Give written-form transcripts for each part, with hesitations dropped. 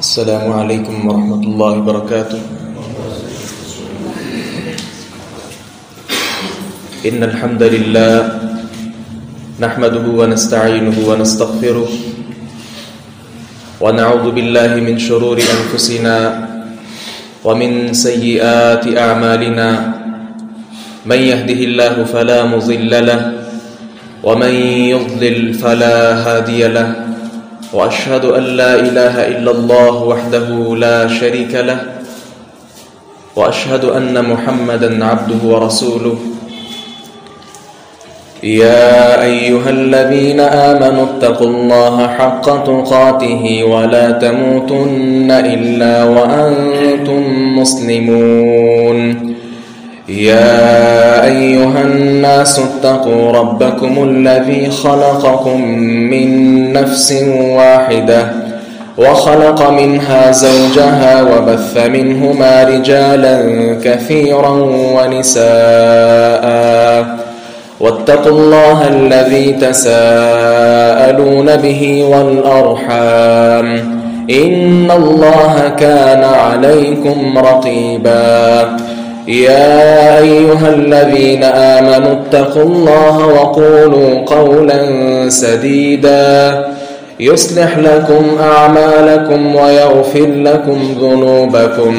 السلام علیکم ورحمۃ اللہ وبرکاتہ۔ ان الحمد للہ نحمده ونستعینه ونستغفره ونعوذ باللہ من شرور انفسنا ومن سیئات اعمالنا من يهده الله فلا مضل له ومن يضلل فلا هادي له وأشهد أن لا إله إلا الله وحده لا شريك له وأشهد أن محمدا عبده ورسوله يا أيها الذين آمنوا اتقوا الله حق تقاته ولا تموتن إلا وأنتم مسلمون يا أيها الناس اتقوا ربكم الذي خلقكم من نفس واحدة وخلق منها زوجها وبث منهما رجالا كثيرا ونساء واتقوا الله الذي تساءلون به والأرحام إن الله كان عليكم رقيبا يا أيها الذين آمنوا اتقوا الله وقولوا قولا سديدا يصلح لكم أعمالكم ويغفر لكم ذنوبكم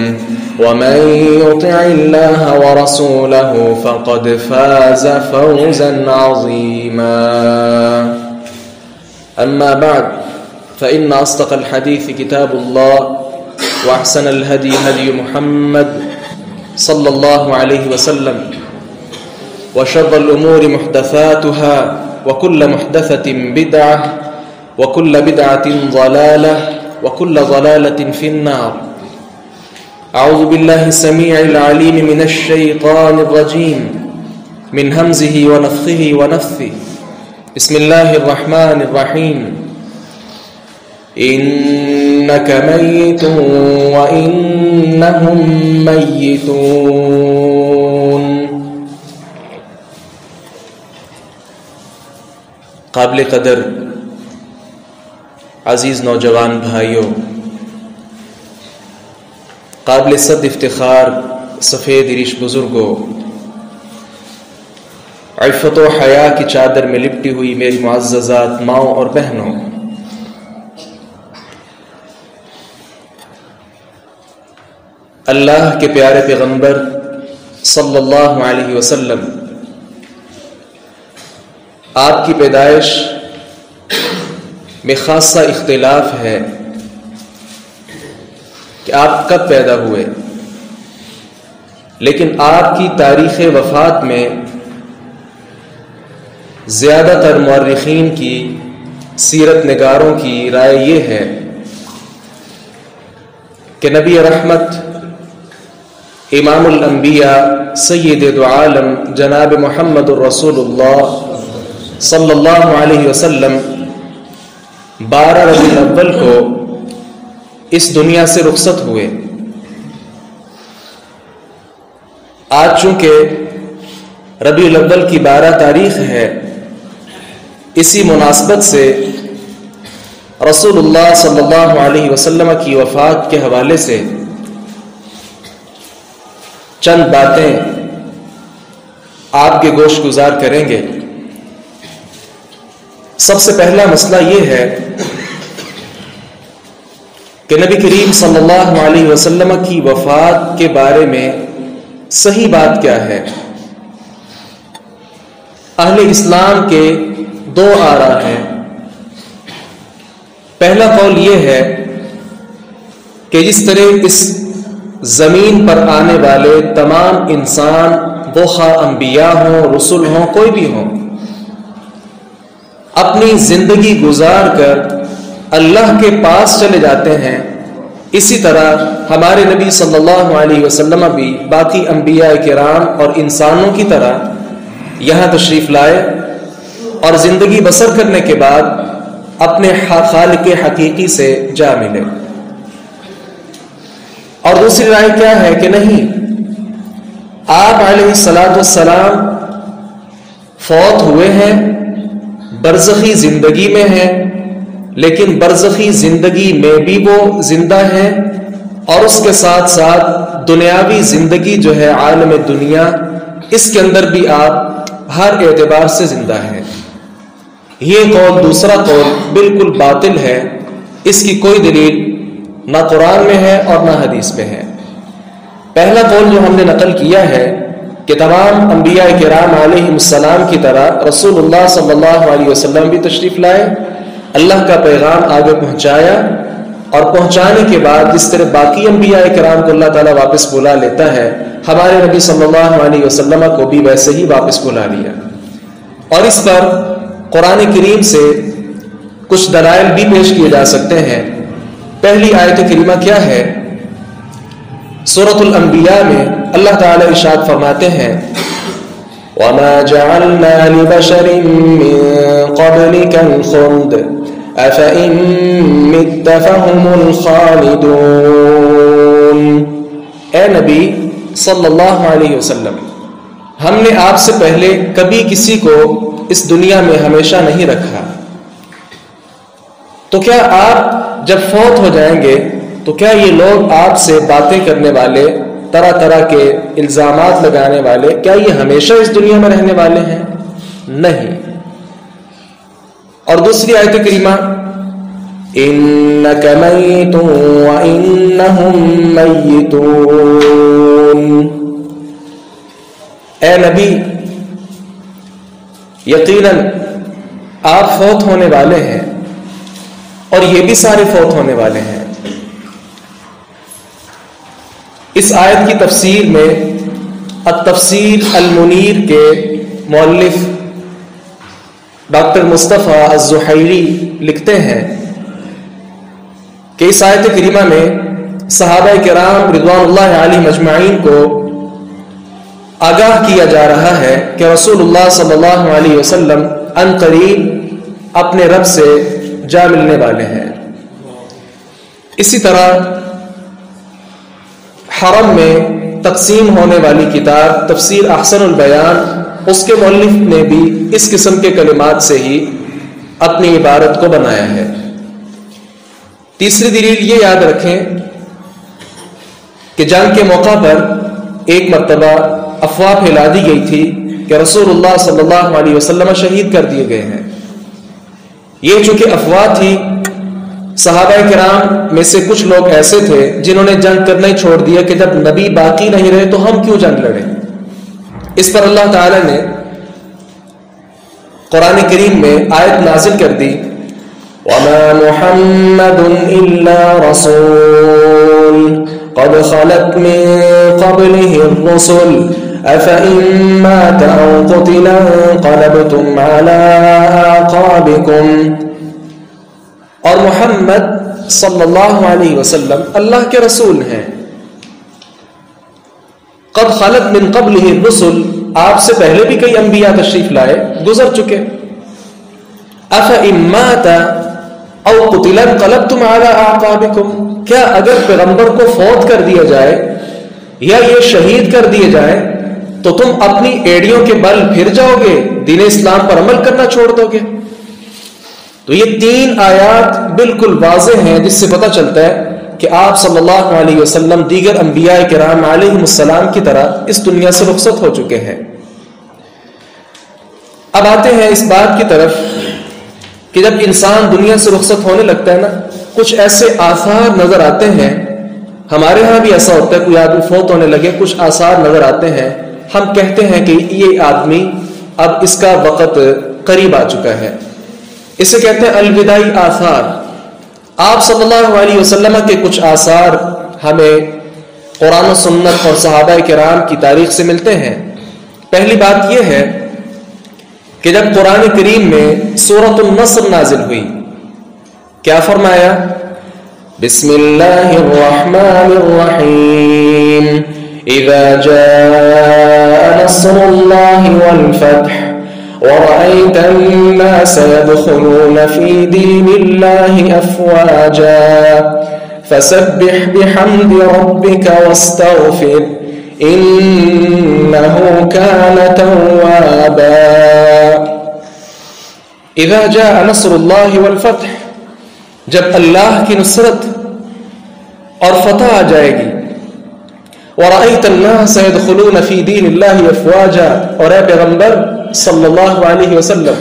ومن يطع الله ورسوله فقد فاز فوزا عظيما أما بعد فإن أصدق الحديث كتاب الله وأحسن الهدي هدي محمد صلی اللہ علیہ وسلم وشر الامور محدثاتها وكل محدثة بدعة وكل بدعة ضلالة وكل ضلالة في النار۔ اعوذ باللہ السمیع العلیم من الشیطان الرجیم من همزه ونفخه ونفثه بسم اللہ الرحمن الرحیم إنك ميت وإنهم ميتون۔ قابل قدر عزیز نوجوان بھائیوں، قابل صد افتخار سفید ریش بزرگوں، عفت و حیا کی چادر میں لپٹی ہوئی میری معززات ماؤں اور بہنوں، اللہ کے پیارے پیغمبر صلی اللہ علیہ وسلم آپ کی پیدائش میں خاصا اختلاف ہے کہ آپ کب پیدا ہوئے، لیکن آپ کی تاریخ وفات میں زیادہ تر مورخین کی، سیرت نگاروں کی رائے یہ ہے کہ نبی رحمت امام الانبیاء سید دو عالم جناب محمد الرسول اللہ صلی اللہ علیہ وسلم 12 ربیع الاول کو اس دنیا سے رخصت ہوئے۔ آج چونکہ ربیع الاول کی 12 تاریخ ہے، اسی مناسبت سے رسول اللہ صلی اللہ علیہ وسلم کی وفات کے حوالے سے چند باتیں آپ کے گوش گزار کریں گے۔ سب سے پہلا مسئلہ یہ ہے کہ نبی کریم صلی اللہ علیہ وسلم کی وفات کے بارے میں صحیح بات کیا ہے۔ اہل اسلام کے 2 آراء ہیں۔ پہلا قول یہ ہے کہ جس طرح اس زمین پر آنے والے تمام انسان، وہ خواہ انبیاء ہوں، رسول ہوں، کوئی بھی ہوں، اپنی زندگی گزار کر اللہ کے پاس چلے جاتے ہیں، اسی طرح ہمارے نبی صلی اللہ علیہ وسلم بھی باقی انبیاء کرام اور انسانوں کی طرح یہاں تشریف لائے اور زندگی بسر کرنے کے بعد اپنے خالق حقیقی سے جا ملے۔ اور دوسری رائے کیا ہے کہ نہیں، آپ علیہ السلام فوت ہوئے ہیں، برزخی زندگی میں ہیں، لیکن برزخی زندگی میں بھی وہ زندہ ہے، اور اس کے ساتھ ساتھ دنیاوی زندگی جو ہے عالم دنیا، اس کے اندر بھی آپ ہر اعتبار سے زندہ ہیں۔ یہ قول، دوسرا قول بالکل باطل ہے، اس کی کوئی دلیل نہ قرآن میں ہے اور نہ حدیث میں ہے۔ پہلا قول جو ہم نے نقل کیا ہے کہ تمام انبیاء کرام علیہ السلام کی طرح رسول اللہ صلی اللہ علیہ وسلم بھی تشریف لائے، اللہ کا پیغام آگے پہنچایا، اور پہنچانے کے بعد جس طرح باقی انبیاء کرام کو اللہ تعالیٰ واپس بلا لیتا ہے، ہمارے نبی صلی اللہ علیہ وسلم کو بھی ویسے ہی واپس بلا لیا۔ اور اس پر قرآن کریم سے کچھ دلائل بھی پیش کیے جا سکتے ہیں۔ پہلی آیت کریمہ کیا ہے؟ سورۃ الانبیاء میں اللہ تعالیٰ ارشاد فرماتے ہیں وَمَا جَعَلْنَا لِبَشَرٍ مِّن قَبْلِكَ الْخُلْدَ أَفَإِن مِّتَّ فَهُمُ الْخَالِدُونَ۔ اے نبی صلی اللہ علیہ وسلم، ہم نے آپ سے پہلے کبھی کسی کو اس دنیا میں ہمیشہ نہیں رکھا، تو کیا آپ جب فوت ہو جائیں گے تو کیا یہ لوگ آپ سے باتیں کرنے والے، طرح طرح کے الزامات لگانے والے، کیا یہ ہمیشہ اس دنیا میں رہنے والے ہیں؟ نہیں۔ اور دوسری آیت کریمہ إِنَّكَ مَيِّتٌ وَإِنَّهُمْ مَيِّتُونَ۔ اے نبی، یقیناً آپ فوت ہونے والے ہیں اور یہ بھی سارے فوت ہونے والے ہیں۔ اس آیت کی تفسیر میں التفسیر المنیر کے مؤلف ڈاکٹر مصطفیٰ الزحیری لکھتے ہیں کہ اس آیت کریمہ میں صحابہ کرام رضوان اللہ علیہم اجمعین کو آگاہ کیا جا رہا ہے کہ رسول اللہ صلی اللہ علیہ وسلم ان قریب اپنے رب سے جا ملنے والے ہیں۔ اسی طرح حرم میں تقسیم ہونے والی کتاب تفسیر احسن البیان، اس کے مؤلف نے بھی اس قسم کے کلمات سے ہی اپنی عبارت کو بنایا ہے۔ تیسری دلیل یہ یاد رکھیں کہ جنگ کے موقع پر ایک مرتبہ افواہ پھیلا دی گئی تھی کہ رسول اللہ صلی اللہ علیہ وسلم شہید کر دیے گئے ہیں۔ یہ چونکہ افواہ تھی، صحابہ کرام میں سے کچھ لوگ ایسے تھے جنہوں نے جنگ کرنا ہی چھوڑ دیا کہ جب نبی باقی نہیں رہے تو ہم کیوں جنگ لڑیں۔ اس پر اللہ تعالی نے قرآن کریم میں آیت نازل کر دی وَمَا مُحَمَّدٌ إِلَّا رَسُولٌ قَدْ خَلَتْ مِن قَبْلِهِ الرُّسُلُ أَفَإِن مَّاتَ أَوْ قُتِلَ انقَلَبْتُمْ عَلَىٰ أَعْقَابِكُمْ۔ اور محمد صلی اللہ علیہ وسلم اللہ کے رسول ہیں۔ قد خلت من قبلہ الرسل، آپ سے پہلے بھی کئی انبیاء تشریف لائے، گزر چکے۔ افإن مات او قتل انقلبتم على اعقابکم، کیا اگر پیغمبر کو فوت کر دیا جائے یا یہ شہید کر دیے جائے تو تم اپنی ایڑیوں کے بل پھر جاؤ گے، دین اسلام پر عمل کرنا چھوڑ دو گے؟ تو یہ تین آیات بالکل واضح ہیں جس سے پتہ چلتا ہے کہ آپ صلی اللہ علیہ وسلم دیگر انبیاء کرام علیہم السلام کی طرح اس دنیا سے رخصت ہو چکے ہیں۔ اب آتے ہیں اس بات کی طرف کہ جب انسان دنیا سے رخصت ہونے لگتا ہے نا، کچھ ایسے آثار نظر آتے ہیں، ہمارے ہاں بھی ایسا ہوتا ہے، کوئی آدمی فوت ہونے لگے کچھ آثار نظر آتے ہیں، ہم کہتے ہیں کہ یہ آدمی اب اس کا وقت قریب آ چکا ہے، اسے کہتے ہیں الوداعی آثار۔ آپ صلی اللہ علیہ وسلم کے کچھ آثار ہمیں قرآن و سنت اور صحابہ کرام کی تاریخ سے ملتے ہیں۔ پہلی بات یہ ہے کہ جب قرآن کریم میں سورۃ النصر نازل ہوئی، کیا فرمایا؟ بسم اللہ الرحمن الرحیم اذا جاء نصر اللہ والفتح وَرَأَيْتَ النَّاسَ يَدْخُلُونَ فِي دِينِ اللَّهِ أَفْوَاجًا فَسَبِّحْ بِحَمْدِ رَبِّكَ وَاسْتَغْفِرْ إِنَّهُ كَانَ تَوَّابًا۔ اذا جاء نصر اللہ والفتح، جب اللہ کی نصرت اور فتح آ جائے گی، وَرَأَيْتَ النَّاسَ يَدْخُلُونَ فِي دِينِ اللَّهِ أَفْوَاجًا، اور اے پیغمبر صلی اللہ علیہ وسلم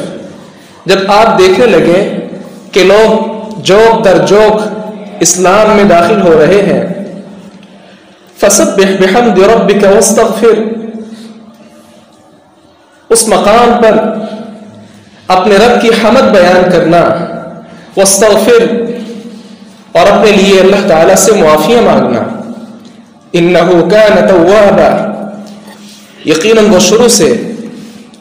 جب آپ دیکھنے لگے کہ لوگ جوک در جوک اسلام میں داخل ہو رہے ہیں، فَسَبِّحْ بِحَمْدِ رَبِّكَ وَاسْتَغْفِرْ، اس مقام پر اپنے رب کی حمد بیان کرنا، واستغفر، اور اپنے لیے اللہ تعالیٰ سے معافیاں مانگنا، انہ کان توابا، یقیناً وہ شروع سے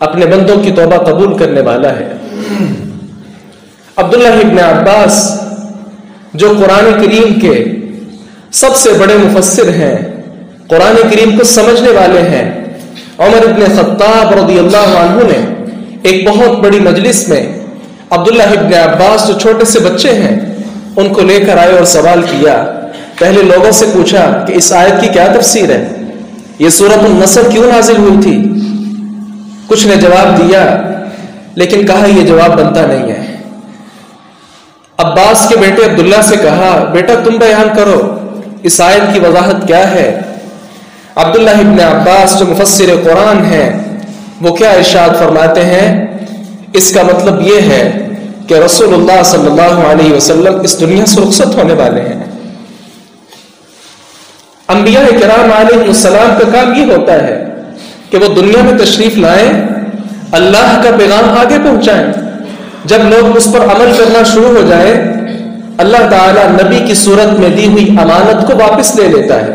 اپنے بندوں کی توبہ قبول کرنے والا ہے۔ عبداللہ ابن عباس جو قرآن کریم کے سب سے بڑے مفسر ہیں، قرآن کریم کو سمجھنے والے ہیں، عمر ابن خطاب رضی اللہ عنہ نے ایک بہت بڑی مجلس میں عبداللہ ابن عباس جو چھوٹے سے بچے ہیں ان کو لے کر آئے اور سوال کیا۔ پہلے لوگوں سے پوچھا کہ اس آیت کی کیا تفسیر ہے، یہ سورۃ النصر کیوں نازل ہوئی تھی؟ کچھ نے جواب دیا، لیکن کہا یہ جواب بنتا نہیں ہے۔ عباس کے بیٹے عبداللہ سے کہا بیٹا تم بیان کرو اس آیت کی وضاحت کیا ہے۔ عبداللہ ابن عباس جو مفسر قرآن ہیں وہ کیا ارشاد فرماتے ہیں، اس کا مطلب یہ ہے کہ رسول اللہ صلی اللہ علیہ وسلم اس دنیا سے رخصت ہونے والے ہیں۔ انبیاء کرام علیہ السلام کا کام یہ ہوتا ہے کہ وہ دنیا میں تشریف لائیں، اللہ کا پیغام آگے پہنچائیں، جب لوگ اس پر عمل کرنا شروع ہو جائیں اللہ تعالیٰ نبی کی صورت میں دی ہوئی امانت کو واپس لے لیتا ہے۔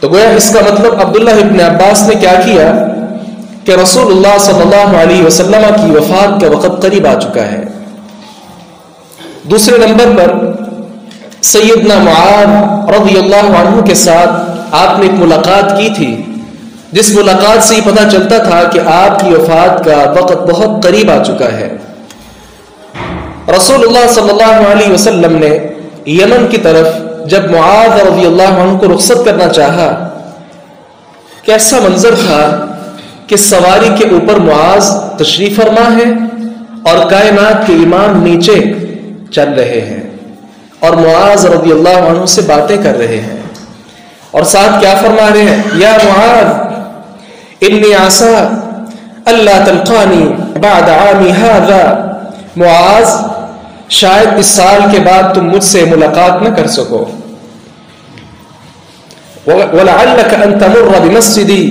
تو گویا اس کا مطلب عبداللہ ابن عباس نے کیا کیا کہ رسول اللہ صلی اللہ علیہ وسلم کی وفات کا وقت قریب آ چکا ہے۔ دوسرے نمبر پر سیدنا معاذ رضی اللہ عنہ کے ساتھ آپ نے ایک ملاقات کی تھی، جس ملاقات سے یہ پتہ چلتا تھا کہ آپ کی وفات کا وقت بہت قریب آ چکا ہے۔ رسول اللہ صلی اللہ علیہ وسلم نے یمن کی طرف جب معاذ رضی اللہ عنہ کو رخصت کرنا چاہا، کیسا منظر تھا کہ سواری کے اوپر معاذ تشریف فرما ہے اور کائنات کے امام نیچے چل رہے ہیں اور معاذ رضی اللہ عنہ سے باتیں کر رہے ہیں، اور ساتھ کیا فرما رہے ہیں، یا معاذ انی عسى الا تلقانی بعد عامی هذا، معاذ شاید اس سال کے بعد تم مجھ سے ملاقات نہ کر سکو، وَلَعَلَّكَ أَن تَمُرَّ بِمَسْجِدِي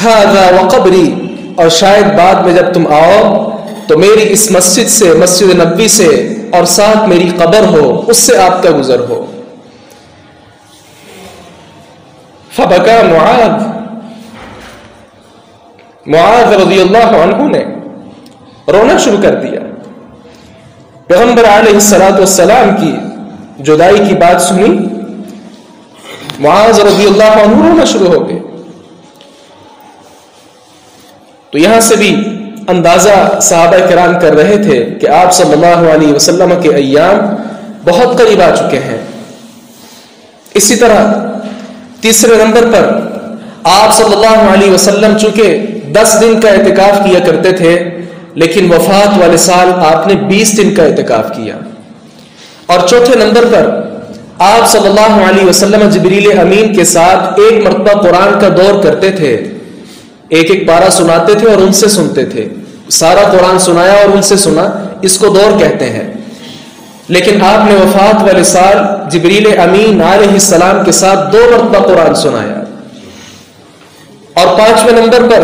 هَذَا وَقَبْرِي، اور شاید بعد میں جب تم آؤ تو میری اس مسجد سے، مسجد نبوی سے، اور ساتھ میری قبر ہو، اس سے آپ کا گزر ہو۔ فَبَكَى معاذ رضی اللہ عنہ نے رونا شروع کر دیا۔ پیغمبر علیہ السلام کی جدائی کی بات سنی، معاذ رضی اللہ عنہ رونا شروع ہو گئے۔ تو یہاں سے بھی اندازہ صحابہ کرام کر رہے تھے کہ آپ صلی اللہ علیہ وسلم کے ایام بہت قریب آ چکے ہیں۔ اسی طرح تیسرے نمبر پر آپ صلی اللہ علیہ وسلم چونکہ 10 دن کا اعتکاف کیا کرتے تھے، لیکن وفات والے سال آپ نے 20 دن کا اعتکاف کیا۔ اور چوتھے نمبر پر آپ صلی اللہ علیہ وسلم جبریل امین کے ساتھ ایک مرتبہ قرآن کا دور کرتے تھے، ایک ایک پارہ سناتے تھے اور ان سے سنتے تھے، سارا قرآن سنایا اور ان سے سنا، اس کو دور کہتے ہیں۔ لیکن آپ نے وفات والے سال جبریل امین علیہ السلام کے ساتھ 2 مرتبہ قرآن سنایا۔ اور 5ویں نمبر پر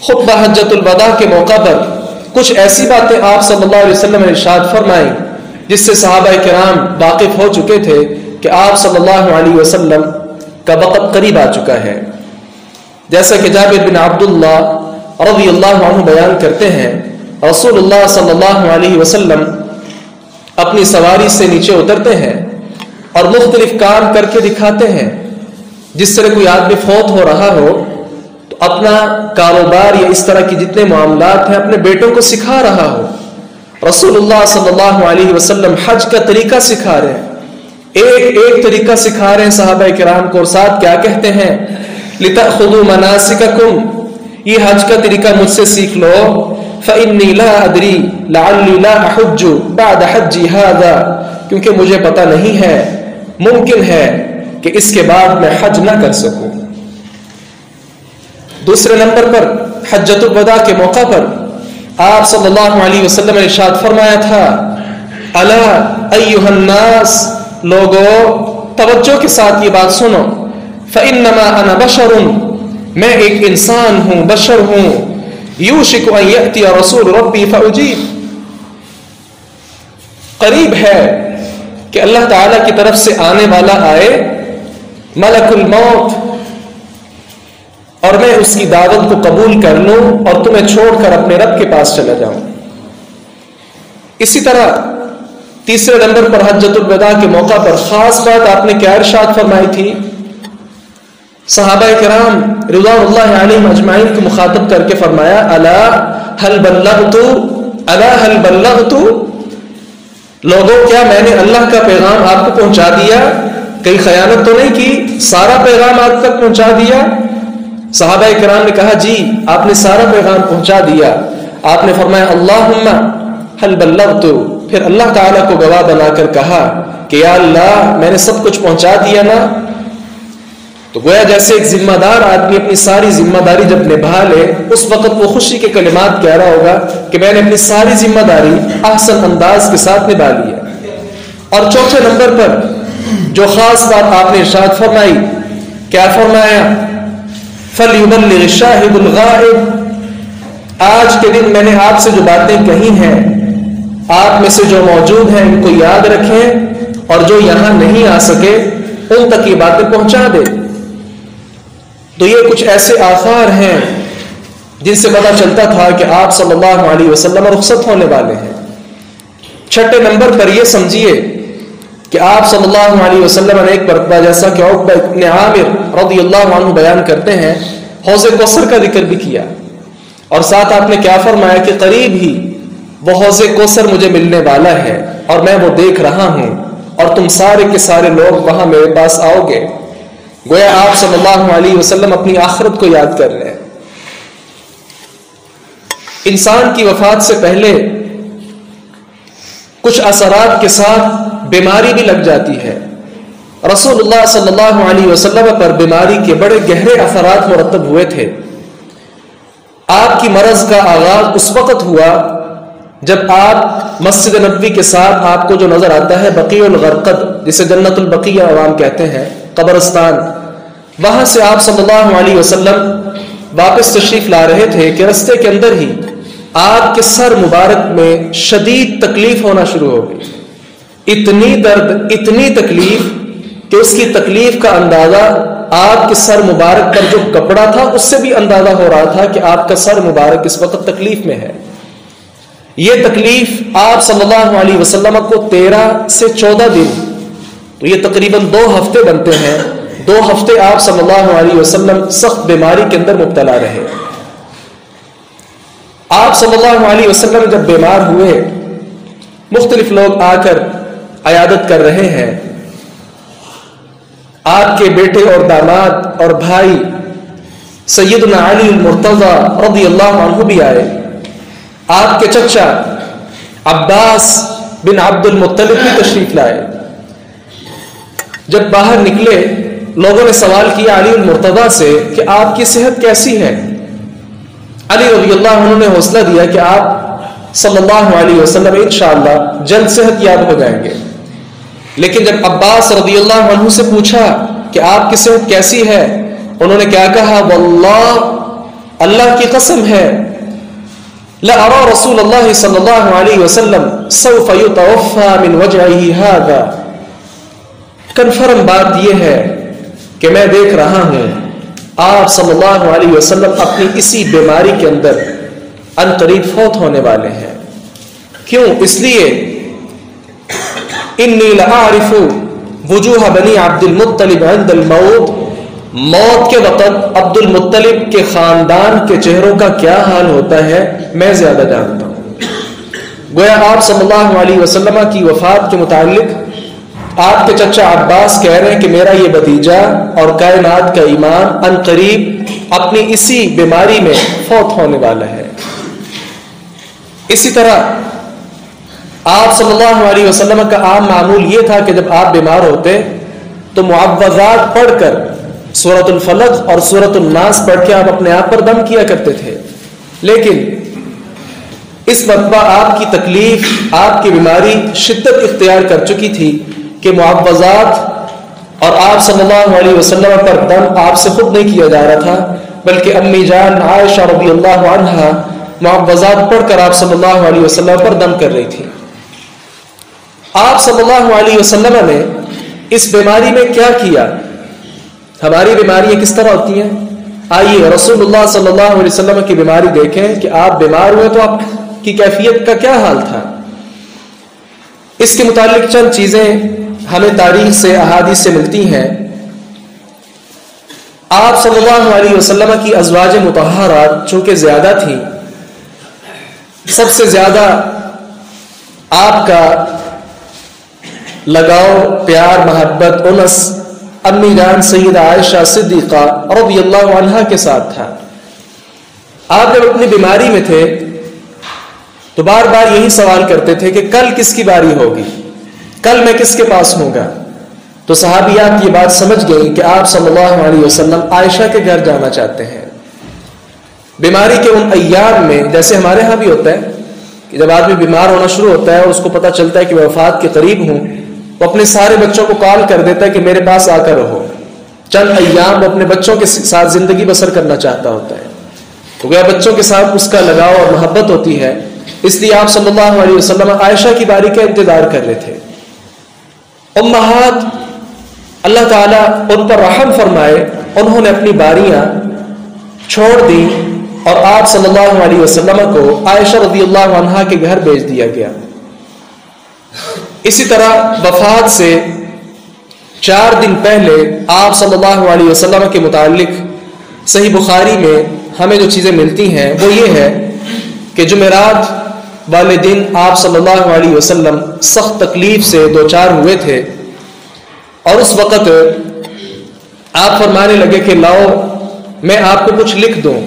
خطبہ حجۃ الوداع کے موقع پر کچھ ایسی باتیں آپ صلی اللہ علیہ وسلم نے ارشاد فرمائیں جس سے صحابہ کرام واقف ہو چکے تھے کہ آپ صلی اللہ علیہ وسلم کا وقت قریب آ چکا ہے۔ جیسا کہ جابر بن عبداللہ رضی اللہ عنہ بیان کرتے ہیں، رسول اللہ صلی اللہ علیہ وسلم اپنی سواری سے نیچے اترتے ہیں اور مختلف کام کر کے دکھاتے ہیں۔ جس طرح کوئی آدمی فوت ہو رہا ہو تو اپنا کاروبار یا اس طرح کی جتنے معاملات ہیں اپنے بیٹوں کو سکھا رہا ہو، رسول اللہ صلی اللہ علیہ وسلم حج کا طریقہ سکھا رہے ہیں، ایک ایک طریقہ سکھا رہے ہیں صحابہ کرام کو، اور ساتھ کیا کہتے ہیں، لِتَأْخُذُوا مَنَاسِكَكُمْ، یہ حج کا طریقہ مجھ سے سیکھ لو، فإني لا أدري لعلي لا أحج بعد حجي هذا، کیونکہ مجھے پتہ نہیں ہے، ممکن ہے کہ اس کے بعد میں حج نہ کر سکوں۔ دوسرے نمبر پر حجۃ الوداع کے موقع پر آپ صلی اللہ علیہ وسلم نے ارشاد فرمایا تھا، الا ایھا الناس، لوگوں توجہ کے ساتھ یہ بات سنو، فانما انا بشر، میں ایک انسان ہوں، بشر ہوں، یوشک ان یأتی رسول ربی فاجیب، قریب ہے کہ اللہ تعالی کی طرف سے آنے والا آئے ملک الموت، اور میں اس کی دعوت کو قبول کر لوں اور تمہیں چھوڑ کر اپنے رب کے پاس چلا جاؤں۔ اسی طرح تیسرے نمبر پر حجۃ الوداع کے موقع پر خاص بات آپ نے کیا ارشاد فرمائی تھی؟ صحابہ کرام رضوان اللہ علیہم اجمعین کو مخاطب کر کے فرمایا، الا هل بلغت، الا هل بلغت، لوگوں کیا میں نے اللہ کا پیغام آپ کو پہنچا دیا؟ کئی خیانت تو نہیں کی؟ سارا پیغام آپ تک پہنچا دیا؟ صحابہ کرام نے کہا جی آپ نے سارا پیغام پہنچا دیا۔ آپ نے فرمایا اللہم هل بلغت، پھر اللہ تعالیٰ کو گواہ بنا کر کہا کہ یا اللہ میں نے سب کچھ پہنچا دیا نا؟ تو گویا جیسے ایک ذمہ دار آدمی اپنی ساری ذمہ داری جب نبھا لے اس وقت وہ خوشی کے کلمات کہہ رہا ہوگا کہ میں نے اپنی ساری ذمہ داری احسن انداز کے ساتھ نبھا لی ہے۔ اور چوتھے نمبر پر جو خاص بات آپ نے ارشاد فرمائی، کیا فرمایا؟ فَلْيُبَلِّغِ الشَّاهِدُ الْغَائِبُ، آج کے دن میں نے آپ سے جو باتیں کہی ہیں آپ میں سے جو موجود ہیں ان کو یاد رکھیں، اور جو یہاں نہیں آ سکے ان تک یہ باتیں پہنچا دیں۔ تو یہ کچھ ایسے آثار ہیں جن سے پتہ چلتا تھا کہ آپ صلی اللہ علیہ وسلم رخصت ہونے والے ہیں۔ چھٹے نمبر پر یہ سمجھیے کہ آپ صلی اللہ علیہ وسلم نے ایک مرتبہ، جیسا کہ عقبہ ابن عامر رضی اللہ عنہ بیان کرتے ہیں، حوض کوثر کا ذکر بھی کیا، اور ساتھ آپ نے کیا فرمایا کہ قریب ہی وہ حوض کوثر مجھے ملنے والا ہے اور میں وہ دیکھ رہا ہوں، اور تم سارے کے سارے لوگ وہاں میرے پاس آؤ گے۔ گویا آپ صلی اللہ علیہ وسلم اپنی آخرت کو یاد کر رہے ہیں۔ انسان کی وفات سے پہلے کچھ اثرات کے ساتھ بیماری بھی لگ جاتی ہے۔ رسول اللہ صلی اللہ علیہ وسلم پر بیماری کے بڑے گہرے اثرات مرتب ہوئے تھے۔ آپ کی مرض کا آغاز اس وقت ہوا جب آپ مسجد نبوی کے ساتھ آپ کو جو نظر آتا ہے بقیع الغرقد، جسے جنت البقیع عوام کہتے ہیں، قبرستان، وہاں سے آپ صلی اللہ علیہ وسلم واپس تشریف لا رہے تھے کہ رستے کے اندر ہی آپ کے سر مبارک میں شدید تکلیف ہونا شروع ہو گئی۔ اتنی درد، اتنی تکلیف کہ اس کی تکلیف کا اندازہ آپ کے سر مبارک پر جو کپڑا تھا اس سے بھی اندازہ ہو رہا تھا کہ آپ کا سر مبارک اس وقت تکلیف میں ہے۔ یہ تکلیف آپ صلی اللہ علیہ وسلم کو 13 سے 14 دن، تو یہ تقریباً 2 ہفتے بنتے ہیں، 2 ہفتے آپ صلی اللہ علیہ وسلم سخت بیماری کے اندر مبتلا رہے۔ آپ صلی اللہ علیہ وسلم جب بیمار ہوئے، مختلف لوگ آ کر عیادت کر رہے ہیں۔ آپ کے بیٹے اور داماد اور بھائی سیدنا علی المرتضی رضی اللہ عنہ بھی آئے، آپ کے چچا عباس بن عبد المطلب بھی تشریف لائے۔ جب باہر نکلے لوگوں نے سوال کیا علی المرتضی سے کہ آپ کی صحت کیسی ہے؟ علی رضی اللہ عنہ نے حوصلہ دیا کہ آپ صلی اللہ علیہ وسلم انشاءاللہ جلد صحت یاب ہو جائیں گے۔ لیکن جب عباس رضی اللہ عنہ سے پوچھا کہ آپ کی صحت کیسی ہے، انہوں نے کیا کہا؟ واللہ، اللہ کی قسم ہے، لأرى رسول اللہ صلی اللہ علیہ وسلم سوف يتوفى من وجعه هذا، کنفرم بات یہ ہے کہ میں دیکھ رہا ہوں آپ صلی اللہ علیہ وسلم اپنی اسی بیماری کے اندر ان قریب فوت ہونے والے ہیں۔ کیوں؟ اس لیے انی لأعرف وجوہ بنی عبد المطلب عند الموت، موت کے وقت عبد المطلب کے خاندان کے چہروں کا کیا حال ہوتا ہے میں زیادہ جانتا ہوں۔ گویا آپ صلی اللہ علیہ وسلم کی وفات کے متعلق آپ کے چچا عباس کہہ رہے ہیں کہ میرا یہ بھتیجا اور کائنات کا امام ان قریب اپنی اسی بیماری میں فوت ہونے والا ہے۔ اسی طرح آپ صلی اللہ علیہ وسلم کا عام معمول یہ تھا کہ جب آپ بیمار ہوتے تو معوذات پڑھ کر سورۃ الفلق اور سورۃ الناس پڑھ کے آپ اپنے آپ پر دم کیا کرتے تھے. لیکن اس مرتبہ آپ کی تکلیف، آپ کی بیماری شدت اختیار کر چکی تھی کہ معوذات اور آپ صلی اللہ علیہ وسلم پر دم آپ سے خود نہیں کیا جا رہا تھا، بلکہ امی جان عائشہ رضی اللہ عنہا معوذات پڑھ کر آپ صلی اللہ علیہ وسلم پر دم کر رہی تھی. آپ صلی اللہ علیہ وسلم نے اس بیماری میں کیا کیا؟ ہماری بیماریاں کس طرح ہوتی ہیں؟ آئیے رسول اللہ صلی اللہ علیہ وسلم کی بیماری دیکھیں کہ آپ بیمار ہوئے تو آپ کی کیفیت کا کیا حال تھا. اس کے متعلق چند چیزیں ہمیں تاریخ سے، احادیث سے ملتی ہیں. آپ صلی اللہ علیہ وسلم کی ازواج مطہرات چونکہ زیادہ تھیں، سب سے زیادہ آپ کا لگاؤ، پیار، محبت، انس امی جان سیدہ عائشہ صدیقہ رضی اللہ عنہا کے ساتھ تھا. آپ جب اپنی بیماری میں تھے تو بار بار یہی سوال کرتے تھے کہ کل کس کی باری ہوگی، کل میں کس کے پاس ہوں گا. تو صحابیات یہ بات سمجھ گئی کہ آپ صلی اللہ علیہ وسلم عائشہ کے گھر جانا چاہتے ہیں. بیماری کے ان ایام میں جیسے ہمارے ہاں بھی ہوتا ہے کہ جب آدمی بیمار ہونا شروع ہوتا ہے اور اس کو پتہ چلتا ہے کہ میں وفات کے قریب ہوں، وہ اپنے سارے بچوں کو کال کر دیتا ہے کہ میرے پاس آ کر رہو. چند ایام وہ اپنے بچوں کے ساتھ زندگی بسر کرنا چاہتا ہوتا ہے، تو گویا بچوں کے ساتھ اس کا لگاؤ اور محبت ہوتی ہے. اس لیے آپ صلی اللہ علیہ وسلم عائشہ کی باری کا انتظار کر رہے تھے. امہات اللہ تعالیٰ ان پر رحم فرمائے، انہوں نے اپنی باریاں چھوڑ دی اور آپ صلی اللہ علیہ وسلم کو عائشہ رضی اللہ عنہا کے گھر بھیج دیا گیا. اسی طرح وفات سے 4 دن پہلے آپ صلی اللہ علیہ وسلم کے متعلق صحیح بخاری میں ہمیں جو چیزیں ملتی ہیں وہ یہ ہے کہ جمعرات والے دن آپ صلی اللہ علیہ وسلم سخت تکلیف سے دوچار ہوئے تھے، اور اس وقت آپ فرمانے لگے کہ لاؤ میں آپ کو کچھ لکھ دوں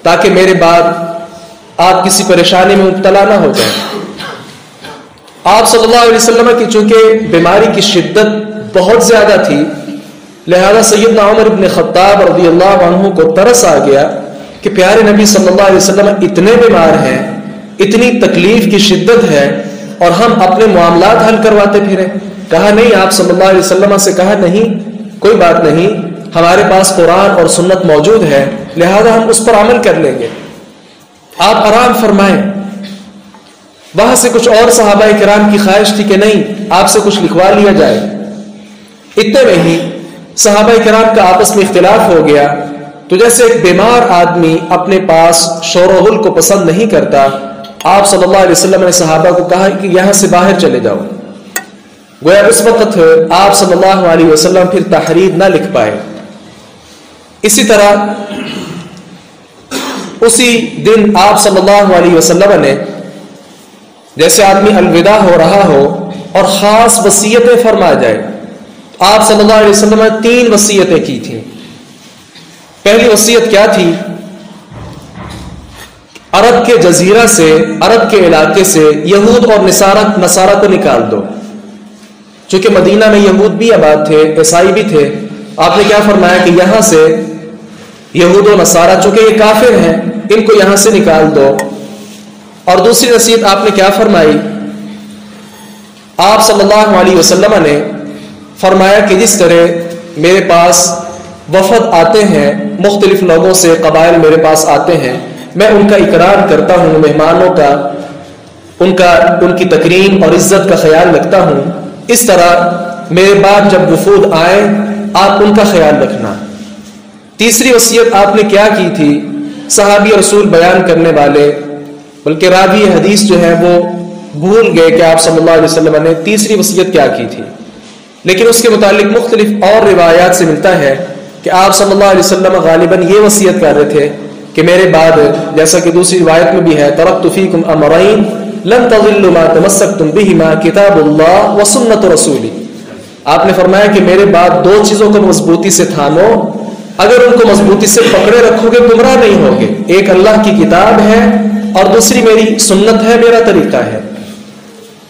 تاکہ میرے بعد آپ کسی پریشانی میں مبتلا نہ ہو جائیں. آپ صلی اللہ علیہ وسلم کی چونکہ بیماری کی شدت بہت زیادہ تھی، لہذا سیدنا عمر بن خطاب رضی اللہ عنہ کو ترس آ گیا کہ پیارے نبی صلی اللہ علیہ وسلم اتنے بیمار ہیں، اتنی تکلیف کی شدت ہے، اور ہم اپنے معاملات حل کرواتے پھریں. کہا نہیں، آپ صلی اللہ علیہ وسلم سے کہا نہیں، کوئی بات نہیں، ہمارے پاس قرآن اور سنت موجود ہے، لہذا ہم اس پر عمل کر لیں گے، آپ آرام فرمائیں. وہاں سے کچھ اور صحابہ کرام کی خواہش تھی کہ نہیں، آپ سے کچھ لکھوا لیا جائے. اتنے میں ہی صحابہ کرام کا آپس میں اختلاف ہو گیا. تو جیسے ایک بیمار آدمی اپنے پاس شور و غل کو پسند نہیں کرتا، آپ صلی اللہ علیہ وسلم نے صحابہ کو کہا کہ یہاں سے باہر چلے جاؤ. گویا اس وقت آپ صلی اللہ علیہ وسلم پھر تحریر نہ لکھ پائے. اسی طرح اسی دن آپ صلی اللہ علیہ وسلم نے جیسے آدمی الوداع ہو رہا ہو اور خاص وصیتیں فرما جائے، آپ صلی اللہ علیہ وسلم نے 3 وصیتیں کی تھیں. پہلی وصیت کیا تھی؟ عرب کے جزیرہ سے، عرب کے علاقے سے یہود اور نصارہ کو نکال دو. چونکہ مدینہ میں یہود بھی آباد تھے، عیسائی بھی تھے. آپ نے کیا فرمایا کہ یہاں سے یہود و نصارہ چونکہ یہ کافر ہیں، ان کو یہاں سے نکال دو. اور دوسری وصیت آپ نے کیا فرمائی؟ آپ صلی اللہ علیہ وسلم نے فرمایا کہ جس طرح میرے پاس وفد آتے ہیں، مختلف لوگوں سے قبائل میرے پاس آتے ہیں، میں ان کا اکرام کرتا ہوں، مہمانوں کا ان کی تکریم اور عزت کا خیال رکھتا ہوں، اس طرح میرے بعد جب وفود آئیں آپ ان کا خیال رکھنا. تیسری وصیت آپ نے کیا کی تھی؟ صحابی رسول بیان کرنے والے بلکہ راوی حدیث جو ہے وہ بھول گئے کہ آپ صلی اللہ علیہ وسلم نے تیسری وصیت کیا کی تھی، لیکن اس کے متعلق مختلف اور روایات سے ملتا ہے کہ آپ صلی اللہ علیہ وسلم غالباً یہ وصیت کر رہے تھے کہ میرے بعد، جیسا کہ دوسری روایت میں بھی ہے، ترکت فیکم امرین لن تضلوا ما تمسکتم بہما کتاب اللہ و سنت رسولی. آپ نے فرمایا کہ میرے بعد 2 چیزوں کو مضبوطی سے تھامو، اگر ان کو مضبوطی سے پکڑے رکھو گے گمراہ نہیں ہوگے. ایک اللہ کی کتاب ہے اور دوسری میری سنت ہے، میرا طریقہ ہے،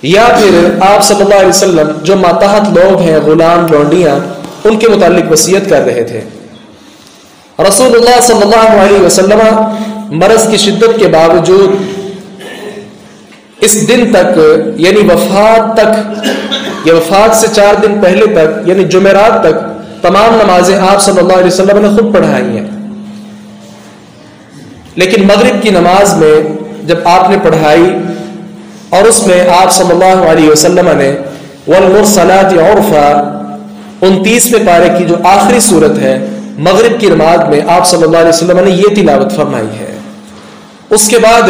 یا پھر آپ صلی اللہ علیہ وسلم جو ماتحت لوگ ہیں، غلام لونڈیاں، ان کے متعلق وصیت کر رہے تھے۔ رسول اللہ صلی اللہ علیہ وسلم مرض کی شدت کے باوجود اس دن تک یعنی وفات تک یا وفات سے 4 دن پہلے تک یعنی جمعرات تک تمام نمازیں آپ صلی اللہ علیہ وسلم نے خود پڑھائی ہیں، لیکن مغرب کی نماز میں جب آپ نے پڑھائی اور اس میں آپ صلی اللہ علیہ وسلم نے والمرسلات عرفا 29ویں پارے کی جو آخری صورت ہے مغرب کی نماز میں آپ صلی اللہ علیہ وسلم نے یہ تلاوت فرمائی ہے۔ اس کے بعد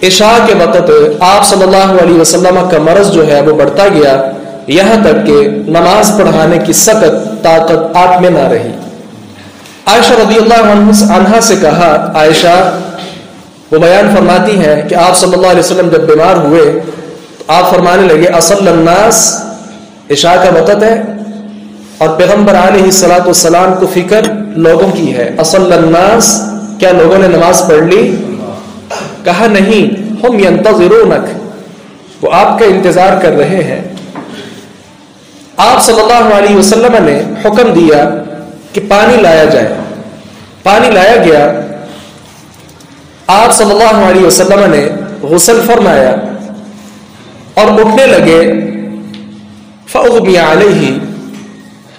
عشاء کے وقت آپ صلی اللہ علیہ وسلم کا مرض جو ہے وہ بڑھتا گیا، یہاں تک کہ نماز پڑھانے کی سخت طاقت آپ میں نہ رہی۔ عائشہ رضی اللہ عنہا سے کہا، عائشہ وہ بیان فرماتی ہیں کہ آپ صلی اللہ علیہ وسلم جب بیمار ہوئے تو آپ فرمانے لگے اصل الناس، عشاء کا وقت ہے اور پیغمبر علیہ الصلوۃ والسلام کو فکر لوگوں کی ہے، اصل الناس کیا لوگوں نے نماز پڑھ لی؟ کہا نہیں، ہم ینتظرونک، وہ آپ کا انتظار کر رہے ہیں۔ آپ صلی اللہ علیہ وسلم نے حکم دیا کہ پانی لایا جائے، پانی لایا گیا، آپ صلی اللہ علیہ وسلم نے غسل فرمایا اور اٹھنے لگے، فاغمی علیہ،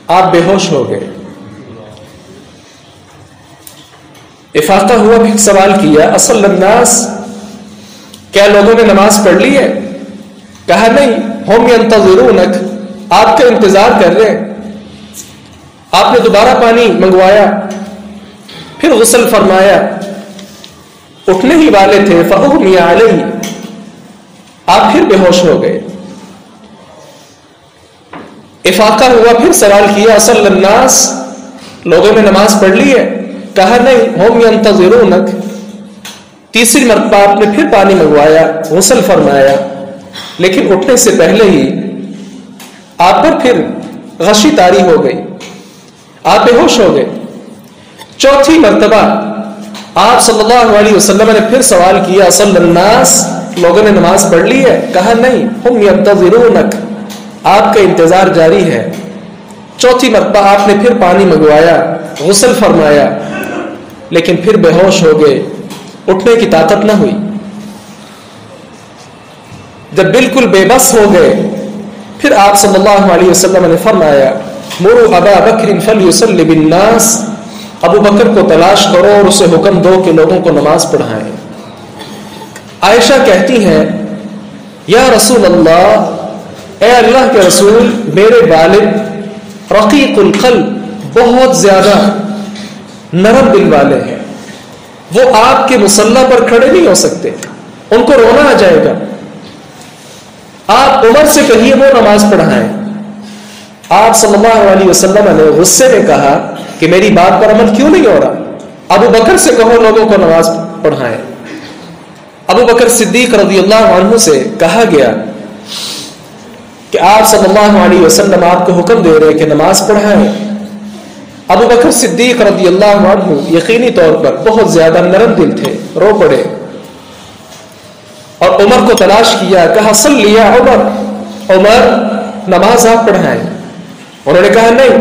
آپ بے ہوش ہو گئے۔ افاقہ ہوا، پھر سوال کیا اصل الناس، کیا لوگوں نے نماز پڑھ لی ہے؟ کہا نہیں، ہم ینتظرونک، آپ کا انتظار کر رہے ہیں۔ آپ نے دوبارہ پانی منگوایا، پھر غسل فرمایا، اٹھنے ہی والے تھے، فاغمی علیہ، آپ پھر بے ہوش ہو گئے۔ افاقہ ہوا، پھر سوال کیا اصل الناس، لوگوں نے نماز پڑھ لی ہے؟ کہا نہیں، ہم ینتظرونک۔ تیسری مرتبہ آپ نے پھر پانی منگوایا، غسل فرمایا، لیکن اٹھنے سے پہلے ہی آپ پر پھر غشی طاری ہو گئی، آپ بے ہوش ہو گئے۔ چوتھی مرتبہ آپ صلی اللہ علیہ وسلم نے پھر سوال کیا اصل الناس، لوگوں نے نماز پڑھ لی ہے؟ کہا نہیں، ہم ینتظرونک، آپ کا انتظار جاری ہے۔ چوتھی مرتبہ آپ نے پھر پانی منگوایا، غسل فرمایا، لیکن پھر بے ہوش ہو گئے، اٹھنے کی طاقت نہ ہوئی۔ جب بالکل بے بس ہو گئے، پھر آپ صلی اللہ علیہ وسلم نے فرمایا مروا ابا بکر فلیصلی بالناس، ابو بکر کو تلاش کرو اور اسے حکم دو کہ لوگوں کو نماز پڑھائیں۔ عائشہ کہتی ہیں یا رسول اللہ، اے اللہ کے رسول، میرے والد رقیق القلب، بہت زیادہ نرم دل والے ہیں، وہ آپ کے مصلی پر کھڑے نہیں ہو سکتے، ان کو رونا آ جائے گا، آپ عمر سے کہیے وہ نماز پڑھائیں۔ آپ صلی اللہ علیہ وسلم نے غصے میں کہا کہ میری بات پر عمل کیوں نہیں ہو رہا، ابو بکر سے کہو لوگوں کو نماز پڑھائیں۔ ابو بکر صدیق رضی اللہ عنہ سے کہا گیا کہ آپ صلی اللہ علیہ وسلم آپ کو حکم دے رہے کہ نماز پڑھائیں۔ ابو بکر صدیق رضی اللہ عنہ یقینی طور پر بہت زیادہ نرم دل تھے، رو پڑے اور عمر کو تلاش کیا، کہا صلی یا عمر، عمر نماز آپ پڑھائیں۔ انہوں نے کہا نہیں،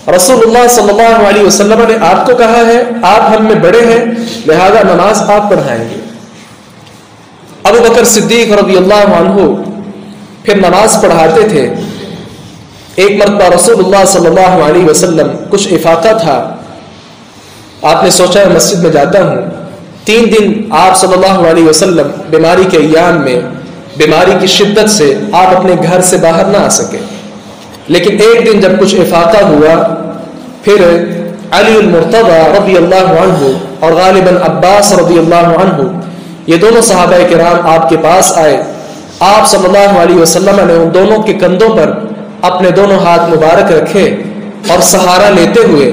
رسول اللہ صلی اللہ علیہ وسلم نے آپ کو کہا ہے، آپ ہم میں بڑے ہیں، لہذا نماز آپ پڑھائیں گے۔ ابو بکر صدیق رضی اللہ عنہ پھر نماز پڑھاتے تھے۔ ایک مرتبہ رسول اللہ صلی اللہ علیہ وسلم کچھ افاقہ تھا، آپ نے سوچا مسجد میں جاتا ہوں۔ 3 دن آپ صلی اللہ علیہ وسلم بیماری کے ایام میں بیماری کی شدت سے آپ اپنے گھر سے باہر نہ آ سکے، لیکن ایک دن جب کچھ افاقہ ہوا، پھر علی المرتضی رضی اللہ عنہ اور غالباً عباس رضی اللہ عنہ، یہ دونوں صحابہ کرام آپ کے پاس آئے۔ آپ صلی اللہ علیہ وسلم نے ان دونوں کے کندھوں پر اپنے دونوں ہاتھ مبارک رکھے اور سہارا لیتے ہوئے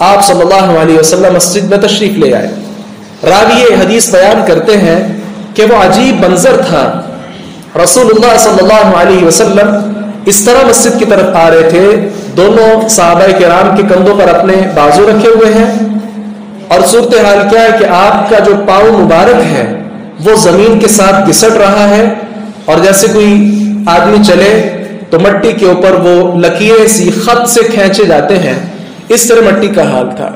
آپ صلی اللہ علیہ وسلم مسجد میں تشریف لے آئے۔ راوی حدیث بیان کرتے ہیں کہ وہ عجیب منظر تھا، رسول اللہ صلی اللہ علیہ وسلم اس طرح مسجد کی طرف آ رہے تھے، دونوں صحابہ کرام کے کندھوں پر اپنے بازو رکھے ہوئے ہیں اور صورتحال کیا ہے کہ آپ کا جو پاؤں مبارک ہے وہ زمین کے ساتھ گھسٹ رہا ہے، اور جیسے کوئی آدمی چلے تو مٹی کے اوپر وہ لکیریں سی خط سے کھینچے جاتے ہیں، اس طرح مٹی کا حال تھا۔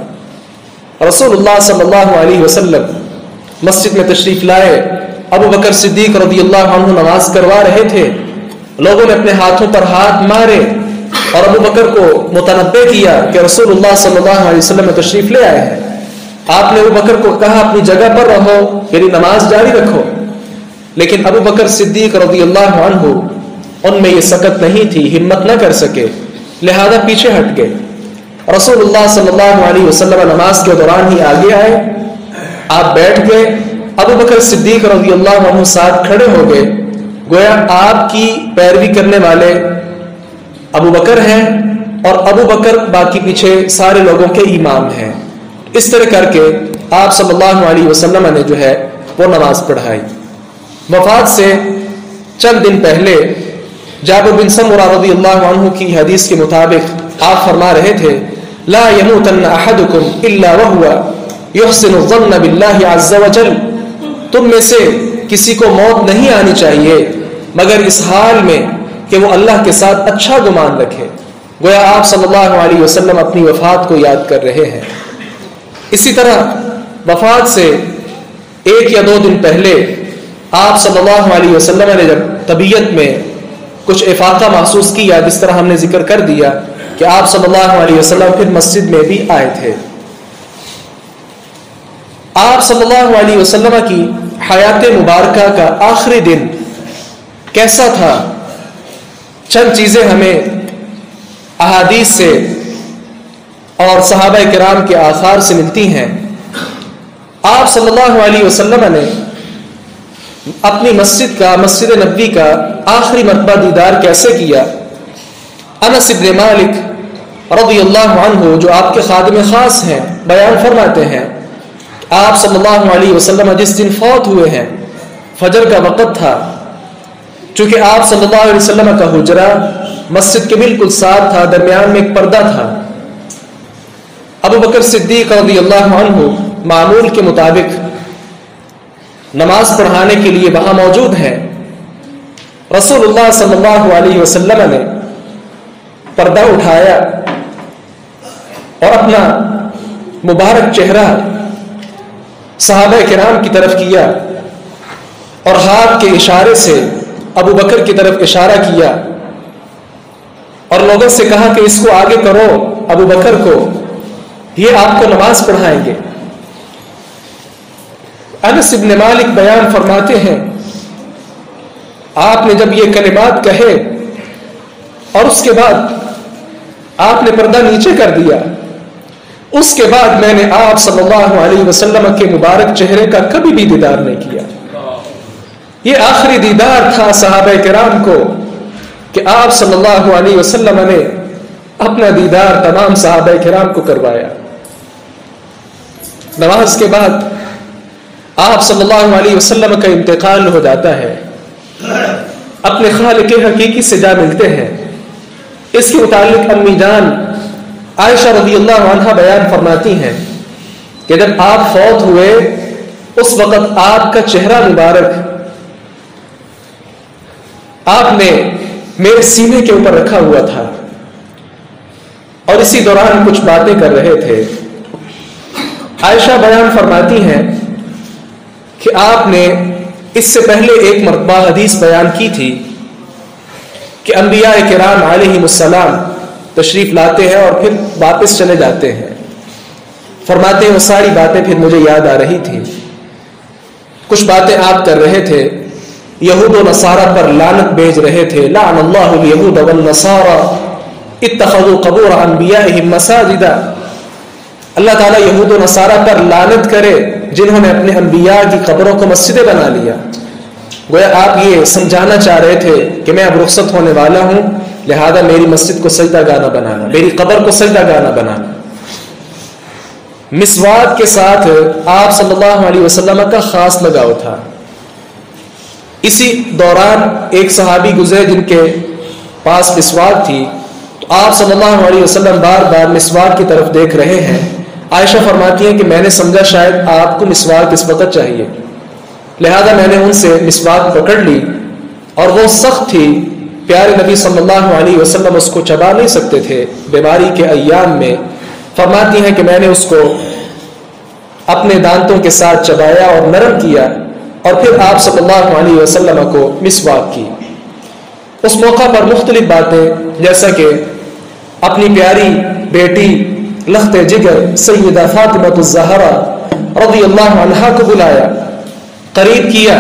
رسول اللہ صلی اللہ علیہ وسلم مسجد میں تشریف لائے، ابو بکر صدیق رضی اللہ عنہ نماز کروا رہے تھے، لوگوں نے اپنے ہاتھوں پر ہاتھ مارے اور ابو بکر کو متنبہ کیا کہ رسول اللہ صلی اللہ علیہ وسلم میں تشریف لے آئے ہیں۔ آپ نے ابو بکر کو کہا اپنی جگہ پر رہو، یعنی نماز جاری رکھو، لیکن ابو بکر صدیق رضی اللہ عنہ ان میں یہ سکت نہیں تھی، ہمت نہ کر سکے، لہذا پیچھے ہٹ گئے۔ رسول اللہ صلی اللہ علیہ وسلم نماز کے دوران ہی آگے آئے، آپ بیٹھ گئے، ابو بکر صدیق رضی اللہ عنہ ساتھ کھڑے ہو گئے، گویا آپ کی پیروی کرنے والے ابو بکر ہیں اور ابو بکر باقی پیچھے سارے لوگوں کے امام ہیں۔ اس طرح کر کے آپ صلی اللہ علیہ وسلم نے جو ہے وہ نماز پڑھائی۔ وفات سے چند دن پہلے جابر بن سمرہ رضی اللہ عنہ کی حدیث کے مطابق آپ فرما رہے تھے لا يموتن احدكم الا وهو يحسن الظن بالله عز وجل، تم میں سے کسی کو موت نہیں آنی چاہیے مگر اس حال میں کہ وہ اللہ کے ساتھ اچھا گمان رکھے۔ گویا آپ صلی اللہ علیہ وسلم اپنی وفات کو یاد کر رہے ہیں۔ اسی طرح وفات سے 1 یا 2 دن پہلے آپ صلی اللہ علیہ وسلم نے جب طبیعت میں کچھ افاقہ محسوس کیا، جس طرح ہم نے ذکر کر دیا کہ آپ صلی اللہ علیہ وسلم پھر مسجد میں بھی آئے تھے۔ آپ صلی اللہ علیہ وسلم کی حیات مبارکہ کا آخری دن کیسا تھا؟ چند چیزیں ہمیں احادیث سے اور صحابہ کرام کے آثار سے ملتی ہیں۔ آپ صلی اللہ علیہ وسلم نے اپنی مسجد کا، مسجد نبوی کا آخری مرتبہ دیدار کیسے کیا؟ انس بن مالک رضی اللہ عنہ جو آپ کے خادم خاص ہیں بیان فرماتے ہیں آپ صلی اللہ علیہ وسلم جس دن فوت ہوئے ہیں فجر کا وقت تھا، چونکہ آپ صلی اللہ علیہ وسلم کا حجرہ مسجد کے بالکل ساتھ تھا، درمیان میں ایک پردہ تھا۔ ابو بکر صدیق رضی اللہ عنہ معمول کے مطابق نماز پڑھانے کے لیے وہاں موجود ہیں۔ رسول اللہ صلی اللہ علیہ وسلم نے پردہ اٹھایا اور اپنا مبارک چہرہ صحابہ کرام کی طرف کیا اور ہاتھ کے اشارے سے ابو بکر کی طرف اشارہ کیا اور لوگوں سے کہا کہ اس کو آگے کرو، ابو بکر کو، یہ آپ کو نماز پڑھائیں گے۔ انس بن مالک بیان فرماتے ہیں آپ نے جب یہ کلمات کہے اور اس کے بعد آپ نے پردہ نیچے کر دیا، اس کے بعد میں نے آپ صلی اللہ علیہ وسلم کے مبارک چہرے کا کبھی بھی دیدار نہیں کیا۔ یہ آخری دیدار تھا صحابہ کرام کو کہ آپ صلی اللہ علیہ وسلم نے اپنا دیدار تمام صحابہ کرام کو کروایا۔ نماز کے بعد آپ صلی اللہ علیہ وسلم کا انتقال ہو جاتا ہے، اپنے خالق حقیقی سے جا ملتے ہیں۔ اس کے متعلق امی جان عائشہ رضی اللہ عنہا بیان فرماتی ہیں کہ جب آپ فوت ہوئے اس وقت آپ کا چہرہ مبارک آپ نے میرے سینے کے اوپر رکھا ہوا تھا اور اسی دوران کچھ باتیں کر رہے تھے۔ عائشہ بیان فرماتی ہیں کہ آپ نے اس سے پہلے ایک مرتبہ حدیث بیان کی تھی کہ انبیاء کرام علیہم السلام تشریف لاتے ہیں اور پھر واپس چلے جاتے ہیں۔ فرماتے ہیں وہ ساری باتیں پھر مجھے یاد آ رہی تھی۔ کچھ باتیں آپ کر رہے تھے، یہود و نصارہ پر لعنت بھیج رہے تھے، لعن اللہ الیہود والنصارى اتخذوا قبور انبیائہم مساجدا، اللہ تعالیٰ یہود و نصارہ پر لعنت کرے جنہوں نے اپنے انبیاء کی قبروں کو مسجدیں بنا لیا۔ گویا آپ یہ سمجھانا چاہ رہے تھے کہ میں اب رخصت ہونے والا ہوں، لہذا میری مسجد کو سجدہ گانا بنانا، میری قبر کو سجدہ گانا بنانا۔ مسواک کے ساتھ آپ صلی اللہ علیہ وسلم کا خاص لگاؤ تھا۔ اسی دوران ایک صحابی گزرے جن کے پاس مسواک تھی، تو آپ صلی اللہ علیہ وسلم بار بار مسواک کی طرف دیکھ رہے ہیں۔ عائشہ فرماتی ہیں کہ میں نے سمجھا شاید آپ کو مسواک اس وقت چاہیے، لہذا میں نے ان سے مسواک پکڑ لی اور وہ سخت تھی، پیارے نبی صلی اللہ علیہ وسلم اس کو چبا نہیں سکتے تھے بیماری کے ایام میں۔ فرماتی ہیں کہ میں نے اس کو اپنے دانتوں کے ساتھ چبایا اور نرم کیا اور پھر آپ صلی اللہ علیہ وسلم کو مسواک کی۔ اس موقع پر مختلف باتیں، جیسا کہ اپنی پیاری بیٹی لخت جگر سیدہ فاطمہ الزہرا رضی اللہ عنہا کو بلایا، قریب کیا،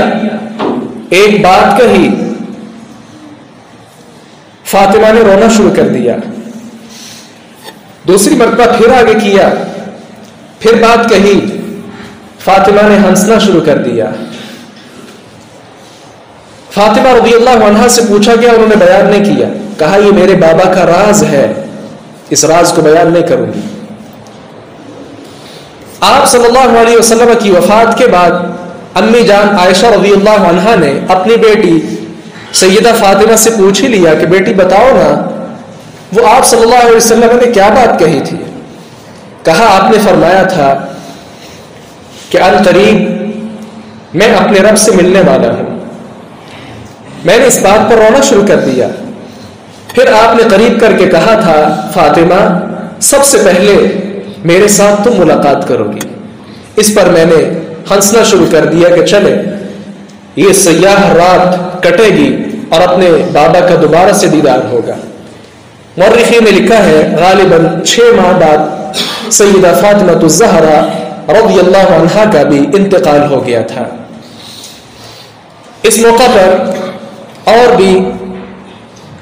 ایک بات کہی، فاطمہ نے رونا شروع کر دیا، دوسری مرتبہ پھر آگے کیا، پھر بات کہی، فاطمہ نے ہنسنا شروع کر دیا۔ فاطمہ رضی اللہ عنہا سے پوچھا گیا، انہوں نے بیان نہیں کیا، کہا یہ میرے بابا کا راز ہے، اس راز کو بیان نہیں کروں گی۔ آپ صلی اللہ علیہ وسلم کی وفات کے بعد امی جان عائشہ رضی اللہ عنہا نے اپنی بیٹی سیدہ فاطمہ سے پوچھ ہی لیا کہ بیٹی بتاؤ نا، وہ آپ صلی اللہ علیہ وسلم نے کیا بات کہی تھی؟ کہا آپ نے فرمایا تھا کہ ان قریب میں اپنے رب سے ملنے والا ہوں۔ میں نے اس بات پر رونا شروع کر دیا، پھر آپ نے قریب کر کے کہا تھا فاطمہ سب سے پہلے میرے ساتھ تم ملاقات کرو گی۔ اس پر میں نے ہنسنا شروع کر دیا کہ چلے یہ سیاہ رات کٹے گی اور اپنے بابا کا دوبارہ سے دیدار ہوگا۔ مورخین نے لکھا ہے غالباً 6 ماہ بعد سیدہ فاطمہ الزہرا رضی اللہ عنہا کا بھی انتقال ہو گیا تھا۔ اس موقع پر اور بھی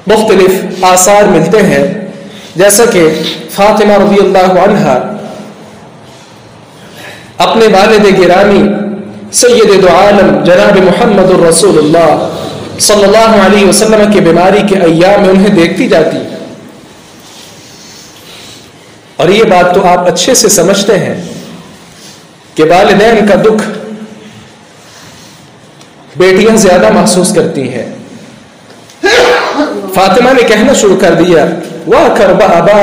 مختلف آثار ملتے ہیں، جیسا کہ فاطمہ رضی اللہ عنہا اپنے والد گرامی سید دو عالم جناب محمد الرسول اللہ صلی اللہ علیہ وسلم کی بیماری کے ایام میں انہیں دیکھتی جاتی، اور یہ بات تو آپ اچھے سے سمجھتے ہیں کہ والدین کا دکھ بیٹیاں زیادہ محسوس کرتی ہیں۔ فاطمہ نے کہنا شروع کر دیا واہ کرب ابا،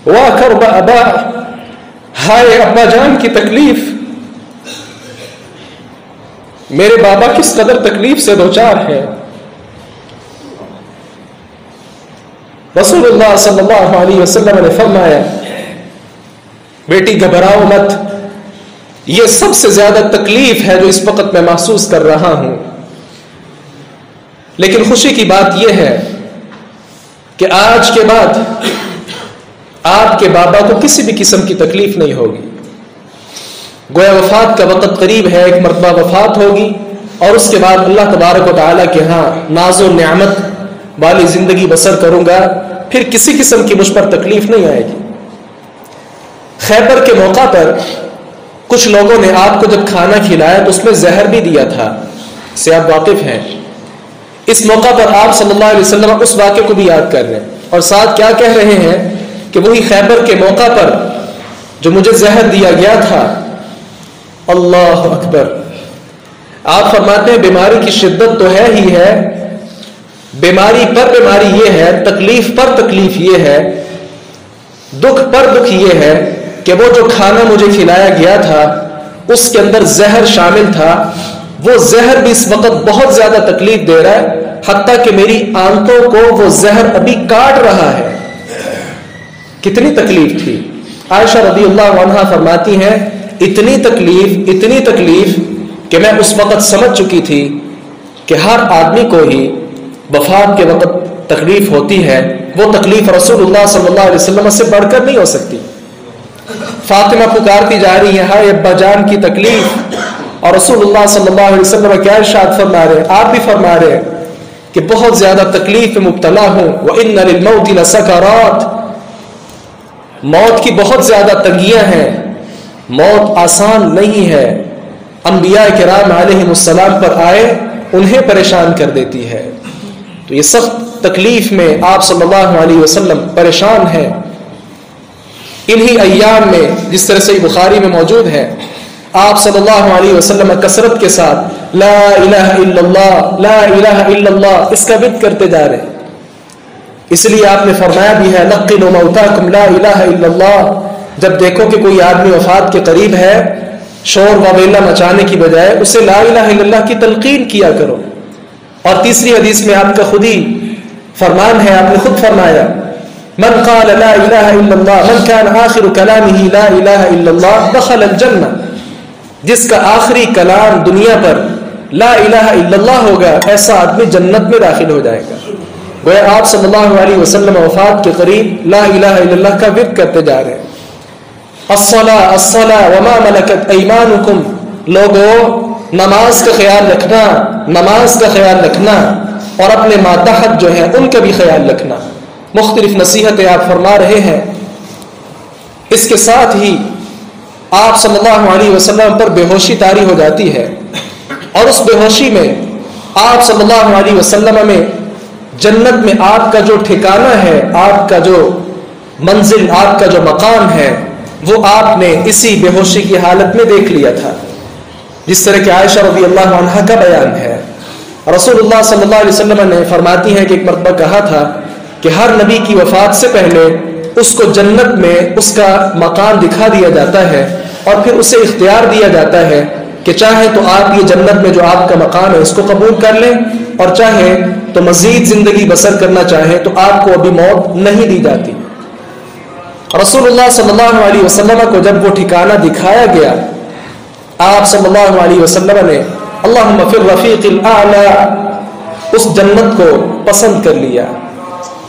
واہ کرب ابا، ہائے ابا جان کی تکلیف، میرے بابا کس قدر تکلیف سے دوچار ہے۔ رسول اللہ صلی اللہ علیہ وسلم نے فرمایا بیٹی گھبراؤ مت، یہ سب سے زیادہ تکلیف ہے جو اس وقت میں محسوس کر رہا ہوں، لیکن خوشی کی بات یہ ہے کہ آج کے بعد آپ کے بابا کو کسی بھی قسم کی تکلیف نہیں ہوگی۔ گویا وفات کا وقت قریب ہے، ایک مرتبہ وفات ہوگی اور اس کے بعد اللہ تبارک و تعالیٰ کے ہاں ناز و نعمت والی زندگی بسر کروں گا، پھر کسی قسم کی مجھ پر تکلیف نہیں آئے گی۔ خیبر کے موقع پر کچھ لوگوں نے آپ کو جب کھانا کھلایا تو اس میں زہر بھی دیا تھا، اس سے آپ واقف ہیں۔ اس موقع پر آپ صلی اللہ علیہ وسلم اس واقعے کو بھی یاد کر رہے ہیں اور ساتھ کیا کہہ رہے ہیں کہ وہی خیبر کے موقع پر جو مجھے زہر دیا گیا تھا، اللہ اکبر۔ آپ فرماتے ہیں بیماری کی شدت تو ہے ہی ہے، بیماری پر بیماری یہ ہے، تکلیف پر تکلیف یہ ہے، دکھ پر دکھ یہ ہے کہ وہ جو کھانا مجھے کھلایا گیا تھا اس کے اندر زہر شامل تھا، وہ زہر بھی اس وقت بہت زیادہ تکلیف دے رہا ہے، حتیٰ کہ میری آنتوں کو وہ زہر ابھی کاٹ رہا ہے۔ کتنی تکلیف تھی۔ عائشہ رضی اللہ عنہا فرماتی ہیں اتنی تکلیف کہ میں اس وقت سمجھ چکی تھی کہ ہر آدمی کو ہی وفات کے وقت تکلیف ہوتی ہے، وہ تکلیف رسول اللہ صلی اللہ علیہ وسلم سے بڑھ کر نہیں ہو سکتی۔ فاطمہ پکارتی جا رہی ہے ہائے ابا جان کی تکلیف، اور رسول اللہ صلی اللہ علیہ وسلم کیا ارشاد فرما رہے ہیں، آپ بھی فرما رہے ہیں کہ بہت زیادہ تکلیف میں مبتلا ہوں، وَإِنَّ لِلْمَوْتِ لَسَكَرَاتٍ، موت کی بہت زیادہ تنگیاں ہیں، موت آسان نہیں ہے، انبیاء کرام علیہ السلام پر آئے انہیں پریشان کر دیتی ہے۔ تو یہ سخت تکلیف میں آپ صلی اللہ علیہ وسلم پریشان ہیں۔ انہی ایام میں جس طرح سے بخاری میں موجود ہے، آپ صلی اللہ علیہ وسلم کثرت کے ساتھ لا الہ الا اللہ لا الہ الا اللہ اس کا ورد کرتے جا رہے ہیں۔ اس لیے آپ نے فرمایا بھی ہے لقنوا موتاکم لا الہ الا اللہ، جب دیکھو کہ کوئی آدمی وفات کے قریب ہے شور وویلا مچانے کی بجائے اسے لا الہ الا اللہ کی تلقین کیا کرو۔ اور تیسری حدیث میں آپ کا خود ہی فرمان ہے، آپ نے خود فرمایا من قال لا الہ الا اللہ من کان آخر کلامہ لا الہ الا اللہ دخل الجنہ، جس کا آخری کلام دنیا پر لا الہ الا اللہ ہوگا ایسا آدمی جنت میں داخل ہو جائے گا۔ گویا آپ صلی اللہ علیہ وسلم وفات کے قریب لا الہ الا اللہ کا ورد کرتے جا رہے ہیں۔ الصلاۃ الصلاۃ وما ملکت ایمانکم، لوگوں نماز کا خیال رکھنا، نماز کا خیال رکھنا، اور اپنے ماتحت جو ہیں ان کا بھی خیال رکھنا۔ مختلف نصیحتیں آپ فرما رہے ہیں۔ اس کے ساتھ ہی آپ صلی اللہ علیہ وسلم پر بے ہوشی طاری ہو جاتی ہے، اور اس بے ہوشی میں آپ صلی اللہ علیہ وسلم میں جنت میں آپ کا جو ٹھکانہ ہے، آپ کا جو منزل، آپ کا جو مقام ہے، وہ آپ نے اسی بے ہوشی کی حالت میں دیکھ لیا تھا، جس طرح کہ عائشہ رضی اللہ عنہا کا بیان ہے۔ رسول اللہ صلی اللہ علیہ وسلم نے فرماتی ہے کہ ایک مرتبہ کہا تھا کہ ہر نبی کی وفات سے پہلے اس کو جنت میں اس کا مقام دکھا دیا جاتا ہے، اور پھر اسے اختیار دیا جاتا ہے کہ چاہے تو آپ یہ جنت میں جو آپ کا مقام ہے اس کو قبول کر لیں، اور چاہے تو مزید زندگی بسر کرنا چاہیں تو آپ کو ابھی موت نہیں دی جاتی۔ رسول اللہ صلی اللہ علیہ وسلم کو جب وہ ٹھکانہ دکھایا گیا، آپ صلی اللہ علیہ وسلم نے اللہم فی الرفیق الاعلی اس جنت کو پسند کر لیا،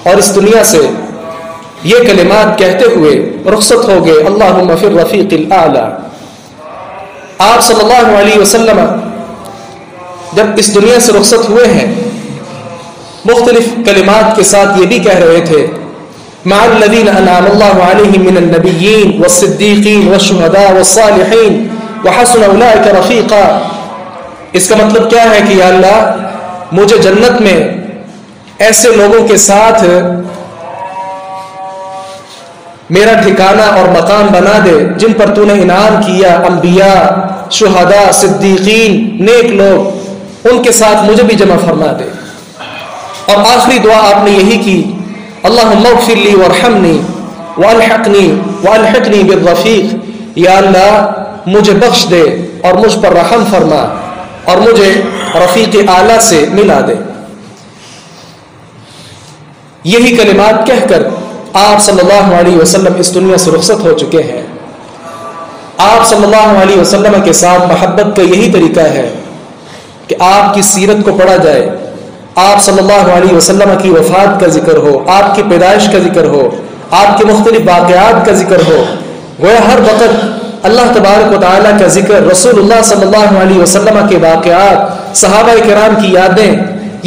اور اس دنیا سے یہ کلمات کہتے ہوئے رخصت ہو گئے، اللہم فی الرفیق الاعلی۔ آپ صلی اللہ علیہ وسلم جب اس دنیا سے رخصت ہوئے ہیں، مختلف کلمات کے ساتھ یہ بھی کہہ رہے تھے مع الذین انعم اللہ علیہم من النبیین والصدیقین والشہداء والصالحین وحسن اولئک رفیقا۔ اس کا مطلب کیا ہے کہ یا اللہ مجھے جنت میں ایسے لوگوں کے ساتھ میرا ٹھکانہ اور مقام بنا دے جن پر تو نے انعام کیا، انبیاء، شہداء، صدیقین، نیک لوگ، ان کے ساتھ مجھے بھی جمع فرما دے۔ اور آخری دعا آپ نے یہی کی اللہم اغفر لی وارحمنی والحقنی بالرفیق، یا اللہ مجھے بخش دے اور مجھ پر رحم فرما اور مجھے رفیق اعلیٰ سے ملا دے۔ یہی کلمات کہہ کر آپ صلی اللہ علیہ وسلم اس دنیا سے رخصت ہو چکے ہیں۔ آپ صلی اللہ علیہ وسلم کے ساتھ محبت کا یہی طریقہ ہے کہ آپ کی سیرت کو پڑھا جائے، آپ صلی اللہ علیہ وسلم کی وفات کا ذکر ہو، آپ کی پیدائش کا ذکر ہو، آپ کے مختلف واقعات کا ذکر ہو۔ گویا ہر وقت اللہ تبارک و تعالیٰ کا ذکر، رسول اللہ صلی اللہ علیہ وسلم کے واقعات، صحابہ کرام کی یادیں،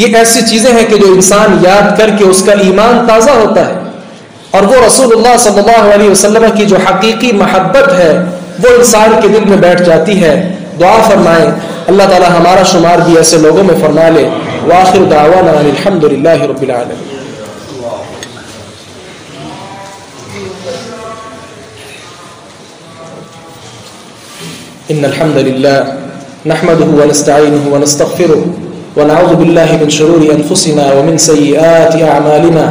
یہ ایسی چیزیں ہیں کہ جو انسان یاد کر کے اس کا ایمان تازہ ہوتا ہے، اور وہ رسول اللہ صلی اللہ علیہ وسلم کی جو حقیقی محبت ہے وہ انسان کے دل میں بیٹھ جاتی ہے۔ دعا فرمائیں اللہ تعالی ہمارا شمار بھی ایسے لوگوں میں فرما لے۔ وآخر دعوانا الحمد للہ رب العالمین۔ ان الحمد للہ نحمده ونستعینه ونستغفره ونعوذ بالله من شرور انفسنا ومن سیئات اعمالنا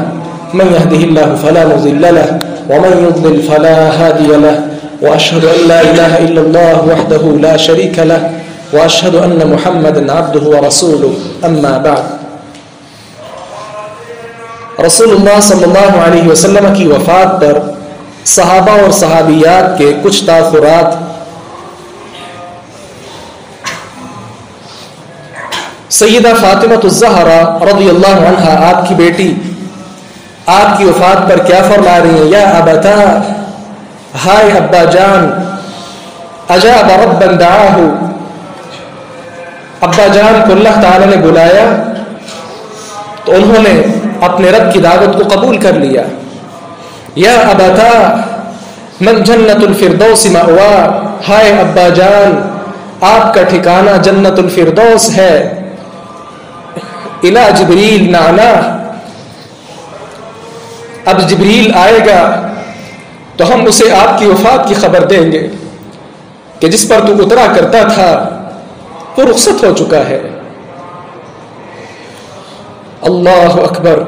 من يهده الله فلا مضل له ومن يضلل فلا هادي له واشهد ان لا اله الا الله وحده لا شريك له واشهد ان محمدا عبده ورسوله اما بعد۔ رسول اللہ صلی اللہ علیہ وسلم کی وفات پر صحابہ اور صحابیات کے کچھ تاثرات۔ سیدہ فاطمہ الزہرا رضی اللہ عنہا آپ کی بیٹی آپ کی وفات پر کیا فرما رہی ہیں؟ یا ابتا، ہائے ابا جان، اجاب ربا دعاہ، ابا جان کو اللہ تعالی نے بلایا تو انہوں نے اپنے رب کی دعوت کو قبول کر لیا۔ یا ابتا من جنت الفردوس مأوا، ہائے ابا جان آپ کا ٹھکانہ جنت الفردوس ہے۔ الی جبریل نعنا، اب جبریل آئے گا تو ہم اسے آپ کی وفات کی خبر دیں گے کہ جس پر تو اترا کرتا تھا وہ رخصت ہو چکا ہے۔ اللہ اکبر،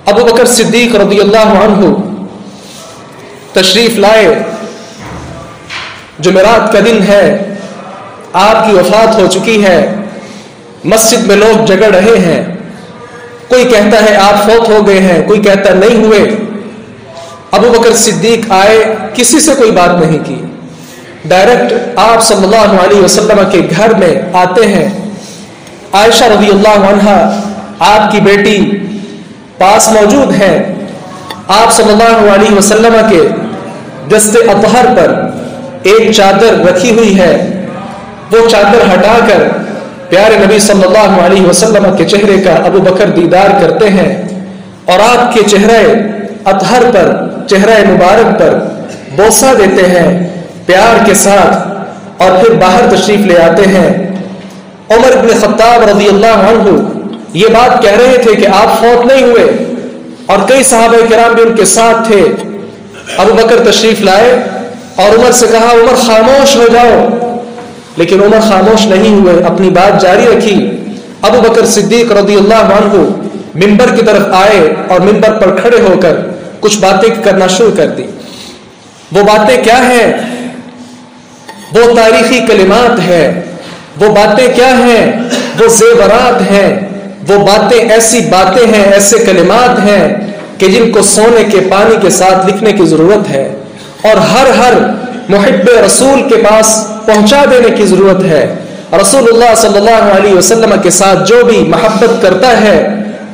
ابو بکر صدیق رضی اللہ عنہ تشریف لائے. جمعرات کا دن ہے، آپ کی وفات ہو چکی ہے. مسجد میں لوگ جگڑ رہے ہیں. کوئی کہتا ہے آپ فوت ہو گئے ہیں، کوئی کہتا نہیں ہوئے. ابو بکر صدیق آئے، کسی سے کوئی بات نہیں کی، ڈائریکٹ آپ صلی اللہ علیہ وسلم کے گھر میں آتے ہیں. عائشہ رضی اللہ عنہا آپ کی بیٹی پاس موجود ہے. آپ صلی اللہ علیہ وسلم کے دست اطہر پر ایک چادر رکھی ہوئی ہے. وہ چادر ہٹا کر پیارے نبی صلی اللہ علیہ وسلم کے چہرے کا ابو بکر دیدار کرتے ہیں اور آپ کے چہرے اطہر پر، چہرہ مبارک پر بوسہ دیتے ہیں پیار کے ساتھ، اور پھر باہر تشریف لے آتے ہیں. عمر بن خطاب رضی اللہ عنہ یہ بات کہہ رہے تھے کہ آپ فوت نہیں ہوئے، اور کئی صحابہ کرام بھی ان کے ساتھ تھے. ابو بکر تشریف لائے اور عمر سے کہا عمر خاموش ہو جاؤ، لیکن عمر خاموش نہیں ہوئے، اپنی بات جاری رکھی. ابو بکر صدیق رضی اللہ عنہ منبر کی طرف آئے اور منبر پر کھڑے ہو کر کچھ باتیں کرنا شروع کر دی. وہ باتیں کیا ہیں؟ وہ تاریخی کلمات ہیں. وہ باتیں کیا ہیں؟ وہ زیورات ہیں. وہ باتیں ایسی باتیں ہیں، ایسے کلمات ہیں کہ جن کو سونے کے پانی کے ساتھ لکھنے کی ضرورت ہے اور ہر محب رسول کے پاس پہنچا دینے کی ضرورت ہے. رسول اللہ صلی اللہ علیہ وسلم کے ساتھ جو بھی محبت کرتا ہے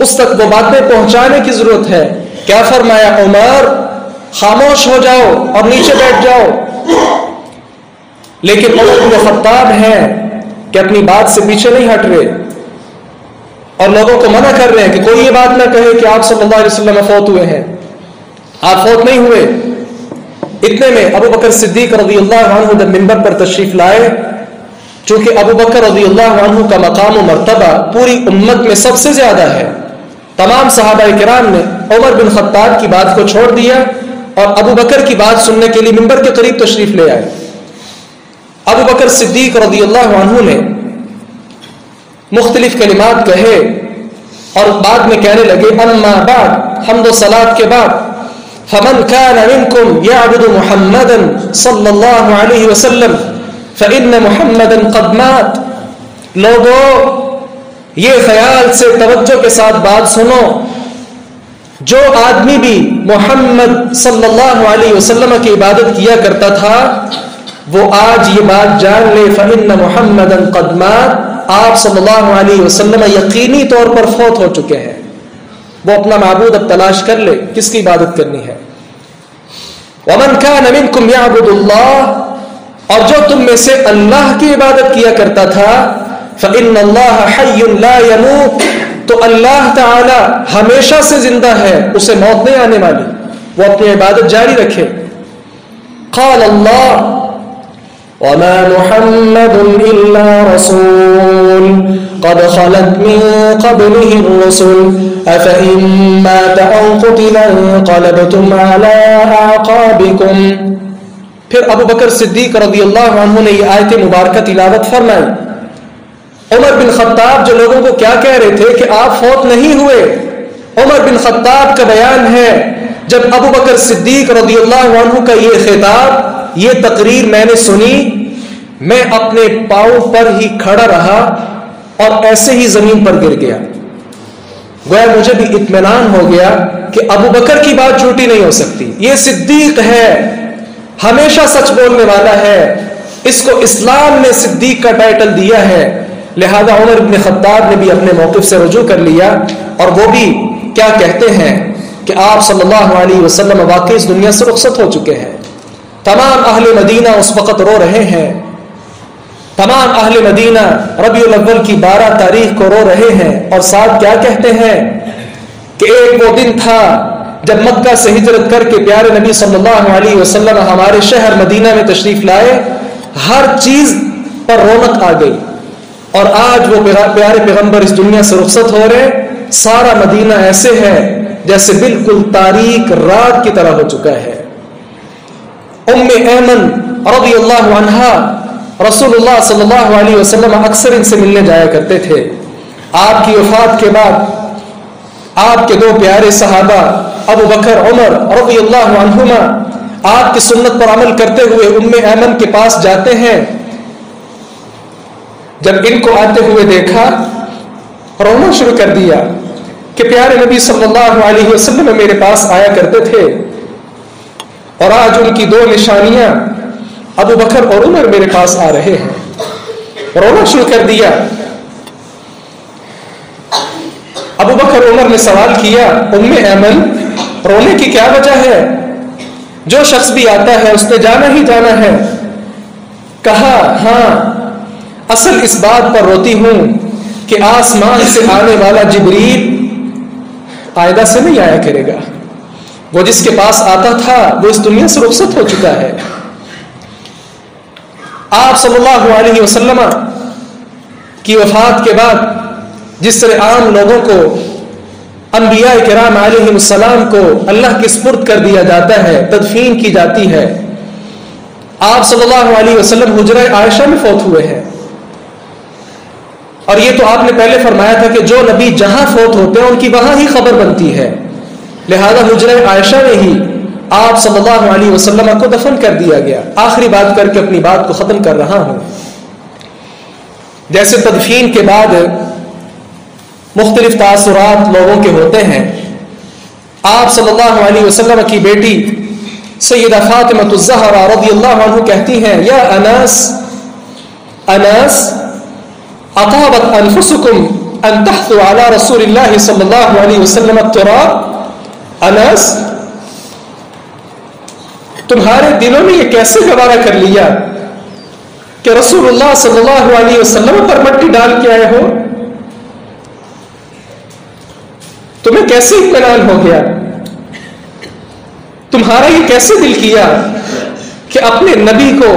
اس تک وہ باتیں پہنچانے کی ضرورت ہے. کیا فرمایا؟ عمر خاموش ہو جاؤ اور نیچے بیٹھ جاؤ. لیکن عمر بن خطاب ہیں کہ اپنی بات سے پیچھے نہیں ہٹ رہے اور لوگوں کو منع کر رہے ہیں کہ کوئی یہ بات نہ کہے کہ آپ صلی اللہ علیہ وسلم فوت ہوئے ہیں. آپ فوت نہیں ہوئے. اتنے میں ابو بکر صدیق رضی اللہ عنہ جب منبر پر تشریف لائے، چونکہ ابو بکر رضی اللہ عنہ کا مقام و مرتبہ پوری امت میں سب سے زیادہ ہے، تمام صحابہ کرام نے عمر بن خطاب کی بات کو چھوڑ دیا اور ابو بکر کی بات سننے کے لیے منبر کے قریب تشریف لے آئے. ابو بکر صدیق رضی اللہ عنہ نے مختلف کلمات کہے اور بعد میں کہنے لگے اما بعد، حمد و صلات کے بعد، فمن كان منكم يعبد محمدا صلی اللہ علیہ وسلم فإن محمدا قد مات. لوگوں یہ خیال سے توجہ کے ساتھ بات سنو، جو آدمی بھی محمد صلی اللہ علیہ وسلم کی عبادت کیا کرتا تھا وہ آج یہ بات جان لے فإن محمدا قد مات، آپ صلی اللہ علیہ وسلم یقینی طور پر فوت ہو چکے ہیں. وہ اپنا معبود اب تلاش کر لے کس کی عبادت کرنی ہے. ومن كان منكم يعبد الله، اور جو تم میں سے اللہ کی عبادت کیا کرتا تھا فإن الله حي لا يموت، تو اللہ تعالی ہمیشہ سے زندہ ہے، اسے موت نہیں آنے والی، وہ اپنی عبادت جاری رکھے. قال اللہ وما محمد إلا رسول قد خلت من قبله الرسل أفإن مات أو قتل انقلبتم على أعقابكم. پھر ابو بکر صدیق رضی اللہ عنہ نے یہ آیت مبارکہ تلاوت فرمائی. عمر بن خطاب جو لوگوں کو کیا کہہ رہے تھے کہ آپ فوت نہیں ہوئے، عمر بن خطاب کا بیان ہے جب ابو بکر صدیق رضی اللہ عنہ کا یہ خطاب، یہ تقریر میں نے سنی، میں اپنے پاؤں پر ہی کھڑا رہا اور ایسے ہی زمین پر گر گیا. گویا مجھے بھی اطمینان ہو گیا کہ ابو بکر کی بات جھوٹی نہیں ہو سکتی، یہ صدیق ہے، ہمیشہ سچ بولنے والا ہے، اس کو اسلام نے صدیق کا ٹائٹل دیا ہے. لہذا عمر بن خطاب نے بھی اپنے موقف سے رجوع کر لیا اور وہ بھی کیا کہتے ہیں کہ آپ صلی اللہ علیہ وسلم واقعی اس دنیا سے رخصت ہو چکے ہیں. تمام اہل مدینہ اس وقت رو رہے ہیں، تمام اہل مدینہ ربیع الاول کی 12 تاریخ کو رو رہے ہیں اور ساتھ کیا کہتے ہیں کہ ایک وہ دن تھا جب مکہ سے ہجرت کر کے پیارے نبی صلی اللہ علیہ وسلم ہمارے شہر مدینہ میں تشریف لائے، ہر چیز پر رونق آ گئی اور آج وہ پیارے پیغمبر اس دنیا سے رخصت ہو رہے، سارا مدینہ ایسے ہے جیسے بالکل تاریک رات کی طرح ہو چکا ہے. ام ایمن رضی اللہ عنہا رسول اللہ صلی اللہ علیہ وسلم اکثر ان سے ملنے جایا کرتے تھے. آپ کی وفات کے بعد آپ کے دو پیارے صحابہ ابو بکر عمر رضی اللہ عنہما آپ کی سنت پر عمل کرتے ہوئے ام ایمن کے پاس جاتے ہیں. جب ان کو آتے ہوئے دیکھا رونا شروع کر دیا کہ پیارے نبی صلی اللہ علیہ وسلم میرے پاس آیا کرتے تھے اور آج ان کی دو نشانیاں ابو بکر اور عمر میرے پاس آ رہے ہیں. رونا شروع کر دیا. ابو بکر عمر نے سوال کیا ام ایمن رونے کی کیا وجہ ہے؟ جو شخص بھی آتا ہے اس نے جانا ہی جانا ہے. کہا ہاں اصل اس بات پر روتی ہوں کہ آسمان سے آنے والا جبریل آئندہ سے نہیں آیا کرے گا. وہ جس کے پاس آتا تھا وہ اس دنیا سے رخصت ہو چکا ہے. آپ صلی اللہ علیہ وسلم کی وفات کے بعد جس طرح عام لوگوں کو انبیاء کرام علیہ السلام کو اللہ کے سپرد کر دیا جاتا ہے, تدفین کی جاتی ہے, آپ صلی اللہ علیہ وسلم حجرہ عائشہ میں فوت ہوئے ہیں. اور یہ تو آپ نے پہلے فرمایا تھا کہ جو نبی جہاں فوت ہوتے ہیں ان کی وہاں ہی خبر بنتی ہے, لہذا حجرہ عائشہ میں ہی آپ صلی اللہ علیہ وسلم کو دفن کر دیا گیا. آخری بات کر کے اپنی بات کو ختم کر رہا ہوں. جیسے تدفین کے بعد مختلف تاثرات لوگوں کے ہوتے ہیں, آپ صلی اللہ علیہ وسلم کی بیٹی سیدہ فاطمہ الزہرا رضی اللہ عنہ کہتی ہیں یا انس انس اطابت انفسکم ان تحثوا علی رسول اللہ صلی اللہ علیہ وسلم التراب. انس تمہارے دلوں نے یہ کیسے گوارا کر لیا کہ رسول اللہ صلی اللہ علیہ وسلم پر مٹی ڈال کے آئے ہو؟ تمہیں کیسے اطمینان ہو گیا؟ تمہارا یہ کیسے دل کیا کہ اپنے نبی کو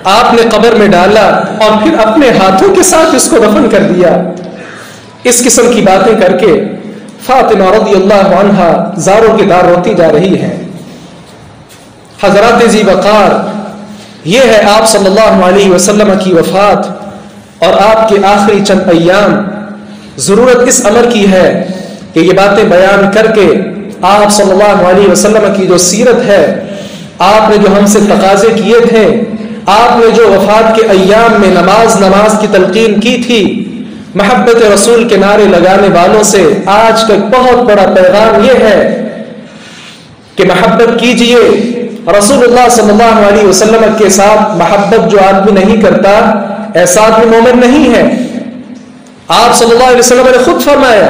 آپ نے قبر میں ڈالا اور پھر اپنے ہاتھوں کے ساتھ اس کو دفن کر دیا؟ اس قسم کی باتیں کر کے فاطمہ رضی اللہ عنہا زاروں کے دار روتی جا رہی ہے. حضرات ذی وقار, یہ ہے آپ صلی اللہ علیہ وسلم کی وفات اور آپ کے آخری چند ایام. ضرورت اس امر کی ہے کہ یہ باتیں بیان کر کے آپ صلی اللہ علیہ وسلم کی جو سیرت ہے, آپ نے جو ہم سے تقاضے کیے تھے, آپ نے جو وفات کے ایام میں نماز کی تلقین کی تھی, محبت رسول کے نعرے لگانے والوں سے آج کا بہت بڑا پیغام یہ ہے کہ محبت کیجئے رسول اللہ صلی اللہ علیہ وسلم کے ساتھ. محبت جو آدمی نہیں کرتا ایسا آدمی مومن نہیں ہے. آپ صلی اللہ علیہ وسلم نے خود فرمایا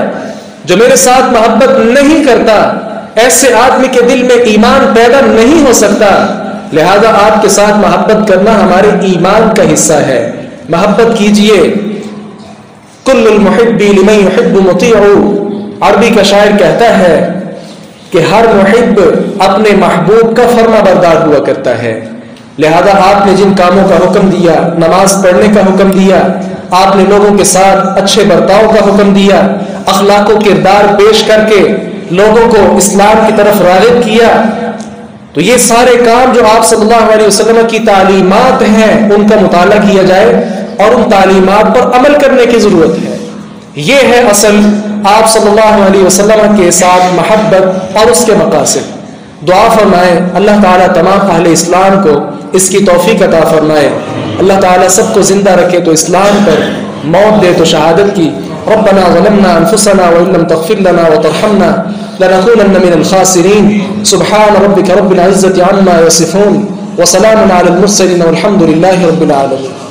جو میرے ساتھ محبت نہیں کرتا ایسے آدمی کے دل میں ایمان پیدا نہیں ہو سکتا. لہذا آپ کے ساتھ محبت کرنا ہمارے ایمان کا حصہ ہے. محبت کیجئے. کل المحب لمن يحب مطیع. عربی کا شاعر کہتا ہے کہ ہر محب اپنے محبوب کا فرما بردار ہوا کرتا ہے. لہذا آپ نے جن کاموں کا حکم دیا, نماز پڑھنے کا حکم دیا, آپ نے لوگوں کے ساتھ اچھے برتاؤ کا حکم دیا, اخلاق و کردار پیش کر کے لوگوں کو اسلام کی طرف راغب کیا, تو یہ سارے کام جو آپ صلی اللہ علیہ وسلم کی تعلیمات ہیں ان کا مطالعہ کیا جائے اور ان تعلیمات پر عمل کرنے کی ضرورت ہے. یہ ہے اصل آپ صلی اللہ علیہ وسلم کے ساتھ محبت اور اس کے مقاصد. دعا فرمائیں اللہ تعالیٰ تمام اہل اسلام کو اس کی توفیق عطا فرمائے. اللہ تعالیٰ سب کو زندہ رکھے تو اسلام پر, موت دے تو شہادت کی. ربنا ظلمنا انفسنا وان لم تغفر لنا وترحمنا لنكونن من الخاسرين. سبحان ربك رب العزة عما يصفون وسلام على المرسلين والحمد لله رب العالمين.